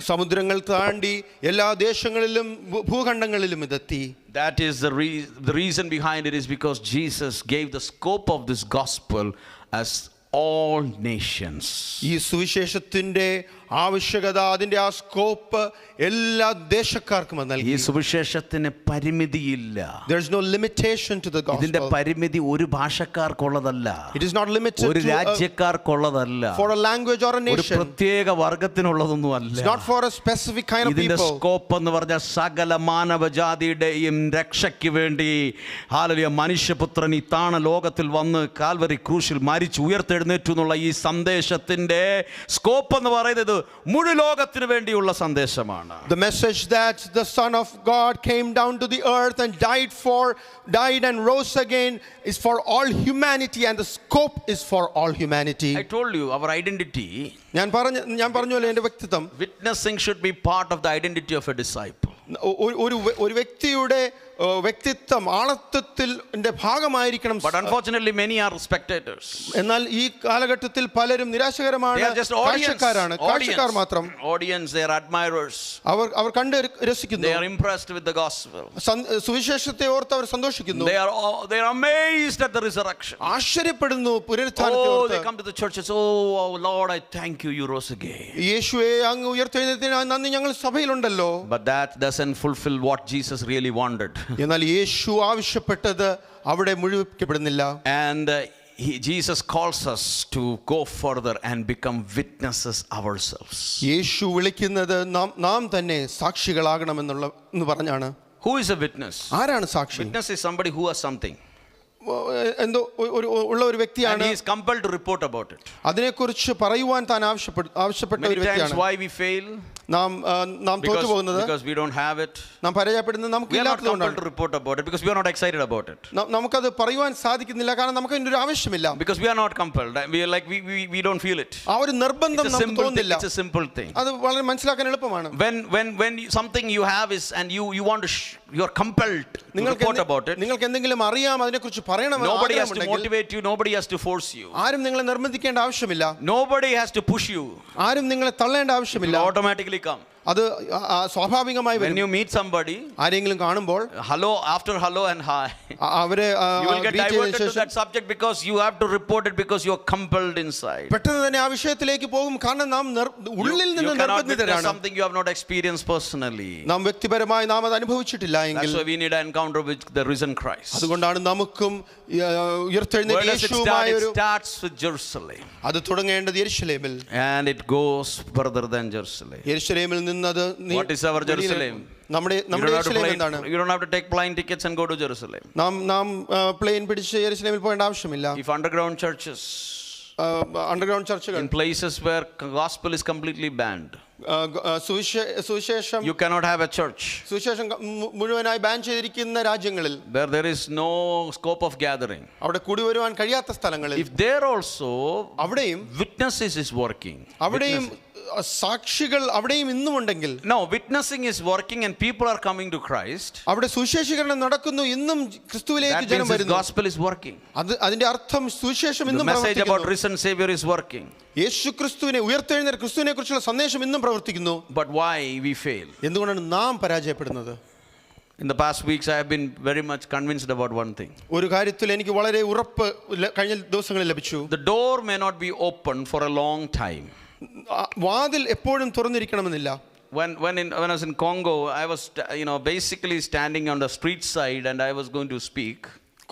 സമുദ്രങ്ങൾ താണ്ടി എല്ലാ ദേശങ്ങളിലും ഭൂഖണ്ഡങ്ങളിലും ഇതെത്തി. That is the reason behind it is because Jesus gave the scope of this gospel as all nations. ഈ സുവിശേഷത്തിന്റെ ആവശ്യകത, അതിന്റെ ആ scope എല്ലാ ദേശക്കാർക്കും അത് ഈ നൽകി. സുവിശേഷത്തിന് പരിമിതിയില്ല. There is no limitation to the ഇതിന്റെ gospel. പരിമിതി ഒരു ഭാഷക്കാർക്കുള്ളതല്ല, It is not limited ഒരു to രാജ്യക്കാർക്കുള്ളതല്ല, for a language or a ഒരു nation. പ്രത്യേക വർഗത്തിനുള്ളതൊന്നും അല്ല. It's not for a specific kind of ഇതിന്റെ people. സ്കോപ്പ് എന്ന് പറഞ്ഞാൽ സകല മാനവജാതിയുടെയും രക്ഷയ്ക്ക് വേണ്ടി ഹല്ലേലൂയ മനുഷ്യപുത്രൻ ഈ താണ ലോകത്തിൽ വന്ന് കാൽവരി ക്രൂശിൽ മരിച്ചു ഉയർത്തെഴുന്നേറ്റു എന്നുള്ള ഈ സന്ദേശത്തിന്റെ സ്കോപ്പ് എന്ന് പറയുന്നത് മുഴു ലോകത്തിന് വേണ്ടിയുള്ള സന്ദേശമാണ്. The message that the Son of God came down to the earth and died and rose again is for all humanity, and the scope is for all humanity. I told you our identity, ഞാൻ പറഞ്ഞല്ലോ എൻ്റെ വ്യക്തിത്വം, witnessing should be part of the identity of a disciple. ഒരു വ്യക്തിയുടെ വ്യക്തിത്വം ആളത്വത്തിന്റെ ഭാഗമായിരിക്കണം. But unfortunately many are spectators. എന്നാൽ ഈ കാലഘട്ടത്തിൽ പലരും നിരാശകരമാണ്, They are just കാഴ്ചക്കാരാണ്, കാഴ്ചക്കാർ മാത്രം. Audience, they are admirers. അവർ കണ്ട് രസിക്കുന്നു, They are impressed with the gospel. സുവിശേഷത്തെ ഓർത്ത് അവർ സന്തോഷിക്കുന്നു, They are amazed at the resurrection. ആശ്ചര്യപ്പെടുന്നു പുനരുത്ഥാനത്തെ Oh, ഓർത്ത്. they come to the church and say, oh Lord, I thank you, you rose again. യേശുവേ അങ്ങ് ഉയർത്തെഴുന്നേറ്റതിന് നന്ദി, ഞങ്ങൾ സഭയിലുണ്ടല്ലോ. But that doesn't fulfill what Jesus really wanted. എന്നാൽ യേശു ആവശ്യപ്പെട്ടത് അവിടെ മുഴുവിക്കപ്പെടുന്നില്ല. And Jesus calls us to go further and become witnesses ourselves. യേശു വിളിക്കുന്നത് നാം തന്നെ സാക്ഷികളാകണമെന്ന് പറഞ്ഞാണ്. Who is a witness? ആരാണ് സാക്ഷി? Witness is somebody who has something. എന്തോ ഉള്ള ഒരു And വ്യക്തിയാണ്, he is compelled to report about it. അതിനെക്കുറിച്ച് പറയുവാൻ താൻ ആവശ്യപ്പെട്ട Many ഒരു times വ്യക്തിയാണ്. why we fail? നാം തോറ്റു പോകുന്നത് Because we don't have it. നാം പരാജയപ്പെടുന്നത് നമുക്ക് We are not compelled ഇല്ലാത്തതുകൊണ്ടാണ്. to report about it because we are not excited about it. നമുക്കത് പറയുവാൻ സാധിക്കുന്നില്ല, കാരണം നമുക്ക് അതിൻ്റെ ഒരു ആവശ്യമില്ല. Because we are not compelled. We are like we don't feel it. ആ ഒരു നിർബന്ധം It's a നമുക്ക് simple thing. തോന്നുന്നില്ല. It's a simple thing. അത് വളരെ മനസ്സിലാക്കാൻ എളുപ്പമാണ്. When something you have is and you want to you are compelled to report about it. നിങ്ങൾക്ക് എന്തെങ്കിലും അറിയാം, അതിനെക്കുറിച്ച് പറയണം. Nobody has to motivate you. Nobody has to force you. ആരും നിങ്ങളെ നിർബന്ധിക്കേണ്ട ആവശ്യമില്ല. Nobody has to push you. ആരും നിങ്ങളെ തള്ളേണ്ട ആവശ്യമില്ല. It will automatically come. അത് സ്വാഭാവികമായി When വരും. you meet somebody, ആരെങ്കിലും കാണുമ്പോൾ hello after hello and hi, അവരെ you will get diverted to that subject because you have to report it because you are compelled inside. പെട്ടെന്ന് തന്നെ ആ വിഷയത്തിലേക്ക് പോകും, കാരണം നാം ഉള്ളിൽ You നിന്ന് cannot witness നിർബന്ധിതരാണ്. something you have not experienced personally. നാം വ്യക്തിപരമായി നാം അത് അനുഭവിച്ചിട്ടില്ല എങ്കിൽ, That's why we need an encounter with the risen Christ. അതുകൊണ്ടാണ് നമുക്കും ഉയർത്തെഴുന്നേറ്റ Where does it യേശുവുമായ start? ഒരു It starts with Jerusalem. അത് തുടങ്ങേണ്ടത് യെരുശലേമിൽ. And it goes further than Jerusalem. യെരുശലേമിൽ നിന്നത് What is our Jerusalem? നമ്മുടെ യെരുശലേം എന്താണ്? You don't have to take plane tickets and go to Jerusalem. നാം പ്ലെയിൻ പിടിച്ച് യെരുശലേമിൽ പോകേണ്ട ആവശ്യമില്ല. If underground churches, അണ്ടർഗ്രൗണ്ട് ചർച്ചുകൾ, in places where gospel is completely banned, സുവിശേഷം you cannot have a church. സുവിശേഷം മുഴുവനായി ബാൻ ചെയ്തിരിക്കുന്ന രാജ്യങ്ങളിൽ, Where there is no scope of gathering, അവിടെ കൂടി വരുവാൻ കഴിയാത്ത സ്ഥലങ്ങളിൽ, if there also അവിടെയും witnesses is working, അവിടെയും സാക്ഷികൾ അവിടെയും ഇന്നും ഉണ്ടെങ്കിൽ, no, witnessing is working and people are coming to Christ, അവിടെ സുവിശേഷീകരണം നടക്കുന്നു, ഇന്നും ക്രിസ്തുവിലേക്ക് that ജനം means the വരുന്നു. gospel is working. അതിന്റെ അർത്ഥം സുവിശേഷം The ഇന്നും message about പ്രവർത്തിക്കുന്നു. risen Savior is working. യേശു ക്രിസ്തുവിനെ ഉയർത്തെഴുന്നേറ്റ ക്രിസ്തുവിനെ കുറിച്ചുള്ള സന്ദേശം ഇന്നും പ്രവർത്തിക്കുന്നു. But why we fail? എന്തുകൊണ്ടാണ് നാം പരാജയപ്പെടുന്നത്? In the past weeks I have been very much convinced about one thing. ഒരു കാര്യത്തിൽ എനിക്ക് വളരെ ഉറപ്പ് കഴിഞ്ഞ ദിവസങ്ങളിൽ ലഭിച്ചു. The door may not be open for a long time. വാതിൽ എപ്പോഴും തുറന്നിരിക്കണമെന്നില്ല. When I was in Congo, I was basically standing on the street side and I was going to speak.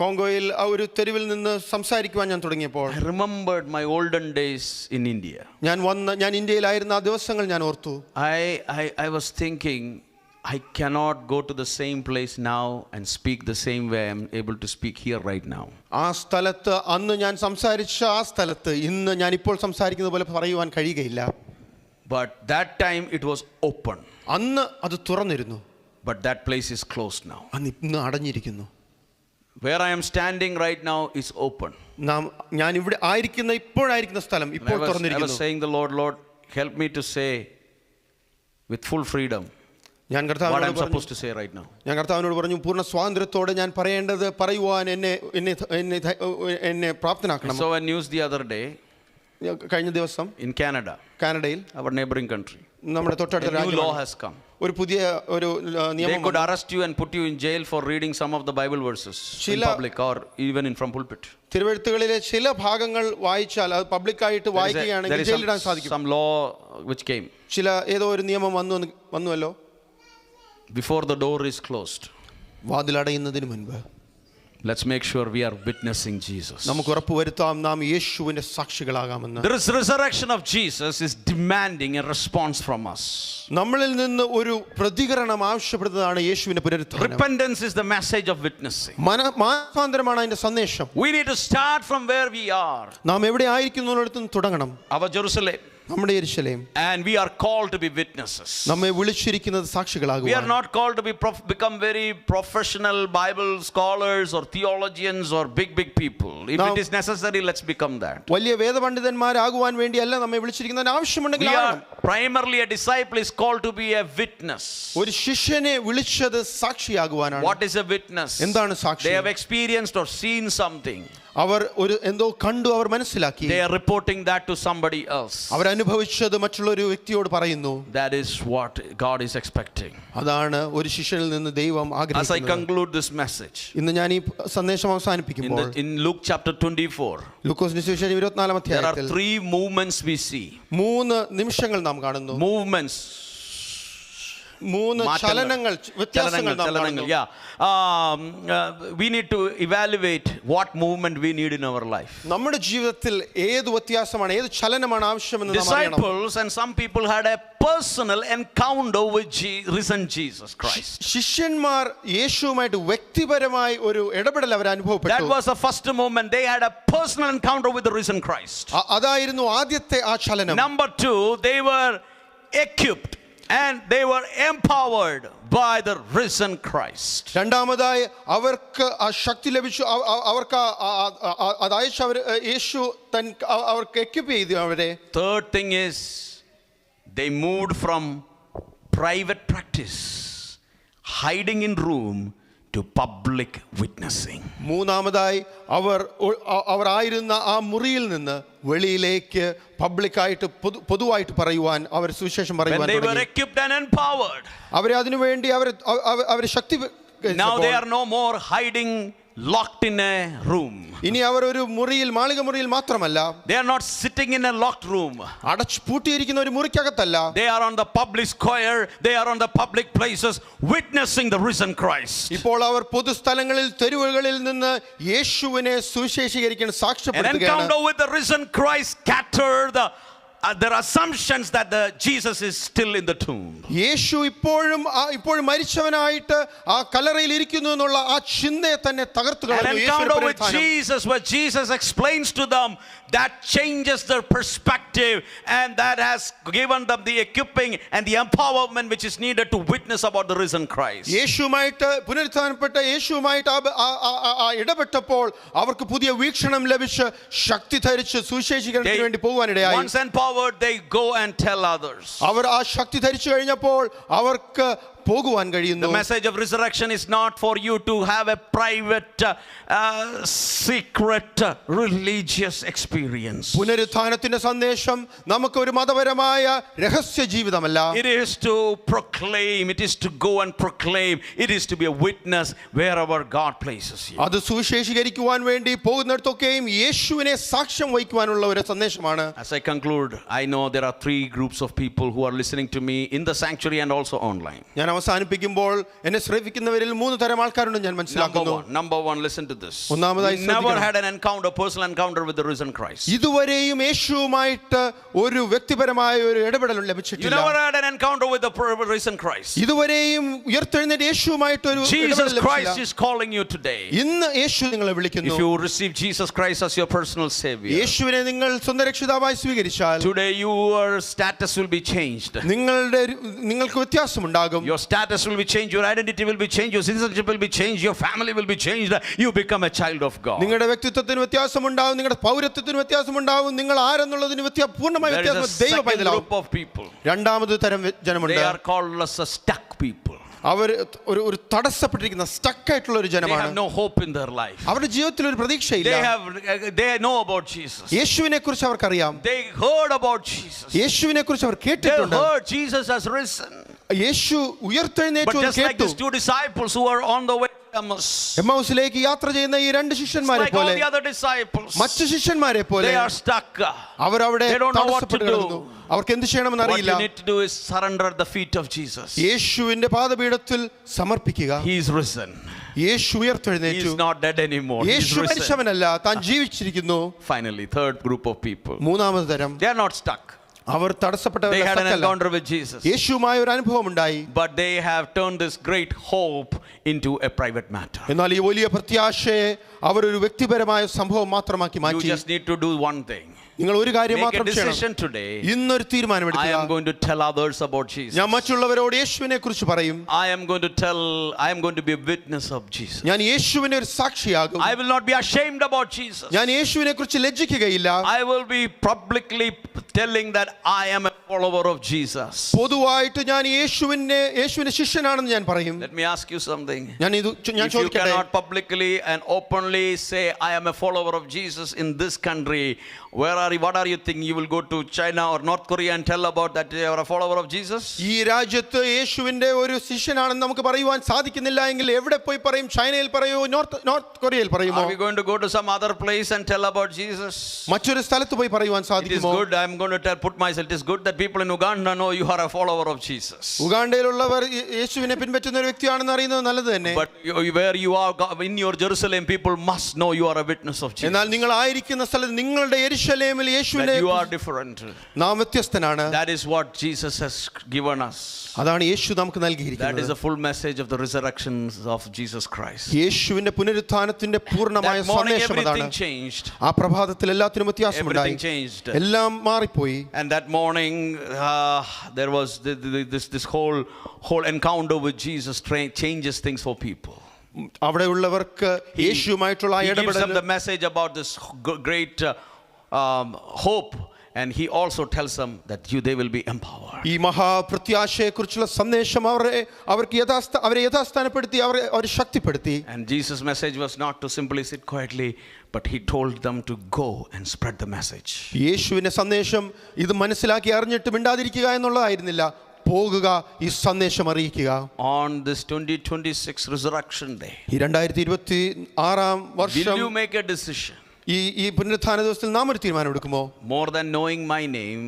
കോങ്കോയിൽ ആ ഒരു തെരുവിൽ നിന്ന് സംസാരിക്കുവാൻ ഞാൻ തുടങ്ങിയപ്പോൾ I remembered my olden days in India. ഞാൻ ഇന്ത്യയിലായിരുന്ന ആ ദിവസങ്ങൾ ഞാൻ ഓർത്തു. I was thinking, I cannot go to the same place now and speak the same way I'm able to speak here right now. ആ സ്ഥലത്ത് അന്ന് ഞാൻ സംസാരിച്ച ആ സ്ഥലത്ത് ഇന്ന് ഞാൻ ഇപ്പോൾ സംസാരിക്കുന്നത് പോലെ പറയുവാൻ കഴിയുകയില്ല. But that time it was open. അന്ന് അത് തുറന്നിരുന്നു. But that place is closed now. അന്ന് ഇന്ന് അടഞ്ഞിരിക്കുന്നു. Where I am standing right now is open. ഞാൻ ഇവിടെ ഇപ്പോഴായിരിക്കുന്ന സ്ഥലം ഇപ്പോൾ തുറന്നിരിക്കുന്നു. I was saying the Lord, help me to say with full freedom ഞാൻ what I'm supposed to say right now. ഞാൻ കർത്താവിനോട് പറഞ്ഞു, പൂർണ്ണ സ്വാതന്ത്ര്യത്തോടെ ഞാൻ പറയേണ്ടത് പറയുവാൻ എന്നെ പ്രാപ്തനാക്കണം. I saw a news the other day കഴിഞ്ഞ ദിവസം in Canada, കാനഡയിൽ, our neighboring country. നമ്മുടെ തൊട്ടടുത്ത A new law രാജ്യമാണ്, has come. ഒരു പുതിയ ഒരു They നിയമം could arrest you and put you in jail for reading some of the Bible verses in Shila- public or even in from pulpit. തിരുവെഴുത്തുകളിലെ ചില ഭാഗങ്ങൾ വായിച്ചാൽ അത് പബ്ലിക്കായിട്ട് There വായിക്കുകയാണെങ്കിൽ is ജയിലിടാൻ സാധിക്കും. some law which came. ചില ഏതോ ഒരു നിയമം വന്നുവല്ലോ. Before the door is closed, വാതിലടയുന്നതിന് മുൻപ് let's make sure we are witnessing Jesus. നമുക്ക് ഉറപ്പുവരുത്താം നാം യേശുവിന്റെ സാക്ഷികളാകാമെന്ന്. The resurrection of Jesus is demanding a response from us. നമ്മളിൽ നിന്ന് ഒരു പ്രതികരണം ആവശ്യപ്പെടുന്നതാണ് യേശുവിന്റെ പുനരുത്ഥാനം. Repentance is the message of witnessing. മാനസാന്തരമാണ് അതിന്റെ സന്ദേശം. We need to start from where we are. നാം എവിടെ ആയിരിക്കുന്നിടത്ത് നിന്ന് തുടങ്ങണം. Our Jerusalem. നമ്മുടെ യെരൂശലേം. And we are called to be witnesses. നമ്മെ വിളിച്ചിരിക്കുന്നത് സാക്ഷികളാകുവാൻ. We are not called to become very professional Bible scholars or theologians or big people. If it is necessary, let's become that. വലിയ വേദപണ്ഡിതന്മാരാകുവാൻ വേണ്ടിയല്ല നമ്മെ വിളിച്ചിരിക്കുന്നതിന് ആവശ്യമുണ്ടെങ്കിൽ We are primarily a disciple is called to be a witness. ഒരു ശിഷ്യനെ വിളിച്ചത് സാക്ഷിയാകുവാനാണ്. What is a witness? എന്താണ് സാക്ഷി? They have experienced or seen something. അവർ ഒരു എന്തോ കണ്ടു, അവർ മനസ്സിലാക്കി. They are reporting that to somebody else. അവർ അനുഭവിച്ചത് മറ്റുള്ള ഒരു വ്യക്തിയോട് പറയുന്നു. That is what God is expecting. അതാണ് ഒരു ശിഷ്യനിൽ നിന്ന് ദൈവം As I ആഗ്രഹിക്കുന്നത്. conclude this message, ഇന്ന് ഞാൻ ഈ സന്ദേശം അവസാനിപ്പിക്കുമ്പോൾ in Luke chapter 24, ലൂക്കോസിന്റെ സുവിശേഷം 24-ാം there are അധ്യായത്തിൽ 3 movements we see. 3 നിമിഷങ്ങൾ നാം കാണുന്നു. Movements. 3 ചലനങ്ങൾ, വ്യത്യാസങ്ങൾ നാം കാണുന്നു. We need to evaluate what movement we need in our life. നമ്മുടെ ജീവിതത്തിൽ ഏത് വ്യത്യാസമാണ്, ഏത് ചലനമാണ് ആവശ്യമെന്ന് നാം അറിയണം. Disciples and some people had a personal encounter with risen Jesus Christ. ശിഷ്യന്മാർ യേശുവുമായിട്ട് വ്യക്തിപരമായി ഒരു ഇടപെടൽ അവർ That അനുഭവപ്പെട്ടു. was the first moment. They had a personal encounter with the risen Christ. അതായിരുന്നു ആദ്യത്തെ ആ ചലനം. Number 2, they were equipped and they were empowered by the risen Christ. രണ്ടാമതായി അവർക്ക് ആ ശക്തി ലഭിച്ചു. അവർക്ക് അത് അയച്ചു. അവർ യേശു അവർക്ക് എക്വിപ്പ് ചെയ്തു അവരെ. Third thing is they moved from private practice, hiding in room, to public witnessing. മൂന്നാമതായി അവർ ആയിരുന്ന ആ മുറിയിൽ നിന്ന് വെളിയിലേക്ക് പബ്ലിക്കായിട്ട് പൊതുവായിട്ട് പറയുവാൻ, അവർ സുവിശേഷം പറയുവാൻ When they were തുടങ്ങി. equipped and empowered, അവരെ അതിനുവേണ്ടി അവർ ശക്തി. now they are no more hiding locked in a room. ഇനി അവർ ഒരു മുറിയിൽ, മാളിക മുറിയിൽ മാത്രമല്ല, They are not sitting in a locked room. അടച്ചു പൂട്ടിയിരിക്കുന്ന ഒരു മുറിക്കകത്തല്ല. They are on the public square, they are on the public places witnessing the risen Christ. ഇപ്പോൾ അവർ പൊതുസ്ഥലങ്ങളിൽ, തെരുവുകളിൽ നിന്ന് യേശുവിനെ സുവിശേഷീകരിക്കാൻ An സാക്ഷ്യപ്പെടുത്തുകയാണ്. encounter with the risen Christ scattered their assumptions that Jesus is still in the tomb. യേശു ഇപ്പോഴും മരിച്ചവനായിട്ട് ആ കല്ലറയിൽ ഇരിക്കുന്നു എന്നുള്ള ആ ചിന്തയെ തന്നെ തകർത്തു An കളഞ്ഞു. encounter with Jesus where Jesus explains to them, that changes their perspective and that has given them the equipping and the empowerment which is needed to witness about the risen Christ. യേശുവുമായിട്ട് പുനരുത്ഥാനപ്പെട്ട യേശുവുമായിട്ട് ഇടപെട്ടപ്പോൾ അവർക്ക് പുതിയ വീക്ഷണം ലഭിച്ച് ശക്തി ധരിച്ച് സുവിശേഷീകരണത്തിന് വേണ്ടി പോകുവാനിടയായി. Once empowered, they go and tell others. അവർ ആ ശക്തി ധരിച്ചു കഴിഞ്ഞപ്പോൾ അവർക്ക് പോകുവാൻ കഴിയുന്നു. The message of resurrection is not for you to have a private secret religious experience. പുനരുത്ഥാനത്തിന്റെ സന്ദേശം നമുക്ക് ഒരു മതപരമായ രഹസ്യ ജീവിതമല്ല. It is to proclaim, it is to go and proclaim, it is to be a witness wherever God places you. അത് സുവിശേഷീകരിക്കുവാൻ വേണ്ടി പോകുന്നിടത്തൊക്കെയും യേശുവിനെ സാക്ഷ്യം വഹിക്കുവാനുള്ള ഒരു സന്ദേശമാണ്. As I conclude, I know there are 3 groups of people who are listening to me in the sanctuary and also online. ഞാൻ അവസാനിപ്പിക്കുമ്പോൾ എന്നെ ശ്രവിക്കുന്നവരിൽ 3 തരം ആൾക്കാരുണ്ട് ഞാൻ മനസ്സിലാക്കുന്നു. Number one, listen to this. ഒന്നാമതായി You never had an encounter, personal encounter with the risen Christ. ഇതുവരെയും യേശുവുമായിട്ട് ഒരു വ്യക്തിപരമായ ഒരു ഇടപെടൽ You ലഭിച്ചിട്ടില്ല. never had an encounter with the risen Christ. ഇതുവരെയും ഉയർത്തെഴുന്നേറ്റ യേശുവുമായിട്ട് ഒരു Jesus Christ is calling you today. ഇന്ന് യേശു നിങ്ങളെ വിളിക്കുന്നു. If you receive Jesus Christ as your personal savior, യേശുവിനെ നിങ്ങൾ സ്വന്തം രക്ഷിതാവായി സ്വീകരിച്ചാൽ today your status will be changed. നിങ്ങൾക്ക് വ്യത്യാസമുണ്ടാകും. Your status will be changed, your identity will be changed, your citizenship will be changed, your family will be changed. You become a child of God. നിങ്ങളുടെ വ്യക്തിത്വത്തിന് വ്യത്യാസമുണ്ടാകും, നിങ്ങളുടെ പൗരത്വത്തിന് വ്യത്യാസമുണ്ടാകും, നിങ്ങൾ ആരെന്നുള്ളതിന് പൂർണ്ണമായ There is a വ്യത്യാസം ദൈവ second പൈതലാകും. group of people. രണ്ടാമത് തരം ജനമുണ്ട്. They are called as a stuck people. അവർ ഒരു തടസ്സപ്പെട്ടിരിക്കുന്ന സ്റ്റക്ക് ആയിട്ടുള്ള ഒരു They ജനമാണ്. have no hope in their life. അവരുടെ ജീവിതത്തിൽ ഒരു പ്രതീക്ഷയില്ല. They know about Jesus. യേശുവിനെ കുറിച്ച് അവർക്കറിയാം. They heard about Jesus. യേശുവിനെ കുറിച്ച് അവർ They കേട്ടിട്ടുണ്ട്. heard Jesus has risen. Yeshu But ഉയർത്തെഴുന്നേറ്റു എന്ന് just like കേട്ടു. these two disciples who were on the way to Emmaus, എമ്മൗസിലേക്ക് യാത്ര ചെയ്യുന്ന ഈ രണ്ട് just ശിഷ്യന്മാരെ like all പോലെ, the other disciples, മറ്റു ശിഷ്യന്മാരെ പോലെ they are stuck. അവരവിടെ They don't know what to തടസ്സപ്പെട്ട് do. കിടക്കുന്നു. അവർക്ക് എന്ത് ചെയ്യണമെന്ന് What അറിയില്ല. you need to do is surrender at the feet of Jesus. യേശുവിന്റെ പാദപീഠത്തിൽ സമർപ്പിക്കുക. He is risen. Yeshu He ഉയർത്തെഴുന്നേറ്റു. is not dead anymore. He is Yeshu risen. മരിച്ചവനല്ല, താൻ ജീവിച്ചിരിക്കുന്നു. Finally, third group of people. മൂന്നാമത് തരം, They are not stuck. Our They had an തടസ്സപ്പെട്ടവരല്ല. encounter with Jesus. യേശുവുമായ ഒരു അനുഭവം ഉണ്ടായി. But they have turned this great hope into a private matter. എന്നാൽ ഈ വലിയ പ്രത്യാശയെ അവർ ഒരു വ്യക്തിപരമായ സംഭവം മാത്രമാക്കി You മാറ്റി. just need to do one thing. നിങ്ങൾ ഒരു കാര്യം Make a മാത്രം ചെയ്യണം. decision today. ഇന്നൊരു I തീരുമാനമെടുക്കുക. am going to tell others about Jesus. ഞാൻ മറ്റുള്ളവരോട് യേശുവിനെ കുറിച്ച് പറയും. I am going to be a witness of Jesus. ഞാൻ യേശുവിന്റെ ഒരു സാക്ഷിയാകും. I will not be ashamed about Jesus. ഞാൻ യേശുവിനെ കുറിച്ച് ലജ്ജിക്കുകയില്ല. I will be publicly telling that I am a follower of Jesus. പൊതുവായിട്ട് ഞാൻ യേശുവിന്റെ ശിഷ്യനാണെന്ന് ഞാൻ പറയും. Let me ask you something. ഞാൻ If you ചോദിക്കട്ടെ, cannot publicly and openly say I am a follower of Jesus in this country, what are you thinking? You will go to China or North Korea and tell about that you are a follower of Jesus? ഈ രാജ്യത്ത് യേശുവിന്റെ ഒരു ശിഷ്യനാണെന്ന് നമുക്ക് പറയുവാൻ സാധിക്കുന്നില്ല എങ്കിൽ എവിടെ പോയി പറയും? ചൈനയിൽ പറയുമോ? നോർത്ത് കൊറിയയിൽ പറയുമോ? Are we going to go to some other place and tell about Jesus? മറ്റൊരു സ്ഥലത്ത് പോയി പറയുവാൻ It is സാധിക്കുമോ? good. I am going to put myself. It is good that people in Uganda know you are a follower of Jesus. ഉഗാണ്ടയിലുള്ളവർ യേശുവിനെ പിൻപറ്റുന്ന ഒരു വ്യക്തിയാണെന്ന് അറിയുന്നത് നല്ലത് തന്നെ. But where you are in your Jerusalem, people must know you are a witness of Jesus. എന്നാൽ നിങ്ങൾ ആയിരിക്കുന്ന സ്ഥലത്ത്, നിങ്ങളുടെ യെരൂശലേമിൽ യേശുവിനെ, That you are different. നാം വ്യത്യസ്തനാണ്. That is what Jesus has given us. അതാണ് യേശു നമുക്ക് That നൽകിയിരിക്കുന്നത്. is the full message of the resurrections of Jesus Christ. യേശുവിന്റെ പുനരുത്ഥാനത്തിന്റെ പൂർണ്ണമായ That morning സന്ദേശം അതാണ്. everything changed. ആ പ്രഭാതത്തിൽ എല്ലാത്തിനും വ്യത്യാസമുണ്ടായി. Everything changed. എല്ലാം മാറിപ്പോയി. And that morning there was this whole encounter with Jesus changes things for people. അവിടെ ഉള്ളവർക്ക് യേശുവുമായിട്ടുള്ള ആ He gives them ഇടപെടൽ, the message about this great hope, and he also tells them that they will be empowered. ഈ മഹാപ്രത്യാശയെക്കുറിച്ചുള്ള സന്ദേശം അവർക്ക് അവരെ യഥാസ്ഥാനപ്പെടുത്തി, അവരെ ശക്തിപ്പെടുത്തി. And Jesus' message was not to simply sit quietly, but he told them to go and spread the message. യേശുവിന്റെ സന്ദേശം ഇത് മനസ്സിലാക്കി അറിഞ്ഞിട്ട് മിണ്ടാതിരിക്കുക എന്നുള്ളതായിരുന്നില്ല, പോകുക, ഈ സന്ദേശം അറിയിക്കുക. On this 2026 resurrection day, ഈ 2026 will വർഷം you make a decision? ഈ പുനരുത്ഥാന ദിവസത്തിൽ നാം ഒരു തീരുമാനം എടുക്കുമോ? More than knowing my name,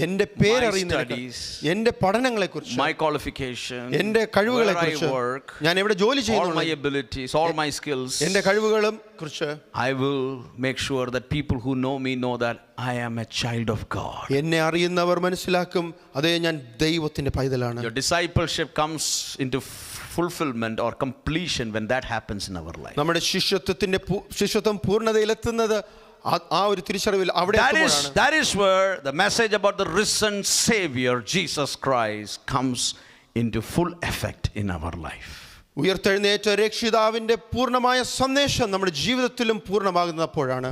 എന്റെ പേരറിയുന്നതിനേക്കാൾ, studies, എന്റെ പഠനങ്ങളെക്കുറിച്ച്, my qualification, എന്റെ where I കഴിവുകളെക്കുറിച്ച്, work, ഞാൻ എവിടെ ജോലി all ചെയ്യുന്നു, my abilities, all my skills, എന്റെ കഴിവുകളും കുറിച്ച് I will make sure that people who know me know that I am a child of God. എന്നെ അറിയുന്നവർ മനസ്സിലാക്കും, അതേ, ഞാൻ ദൈവത്തിന്റെ പൈതലാണ്. Your discipleship comes into fulfillment or completion when that happens in our life. നമ്മുടെ ശിഷ്യത്വം പൂർണ്ണതയിലെത്തുന്നത് ആ ഒരു തിരിച്ചറിവിൽ അവിടെ എത്തുമ്പോഴാണ്. That is where the message about the risen Savior Jesus Christ comes into full effect in our life. ഉയർത്തെഴുന്നേറ്റ രക്ഷിതാവിന്റെ പൂർണ്ണമായ സന്ദേശം നമ്മുടെ ജീവിതത്തിലും പൂർണ്ണമാകുന്നപ്പോഴാണ്.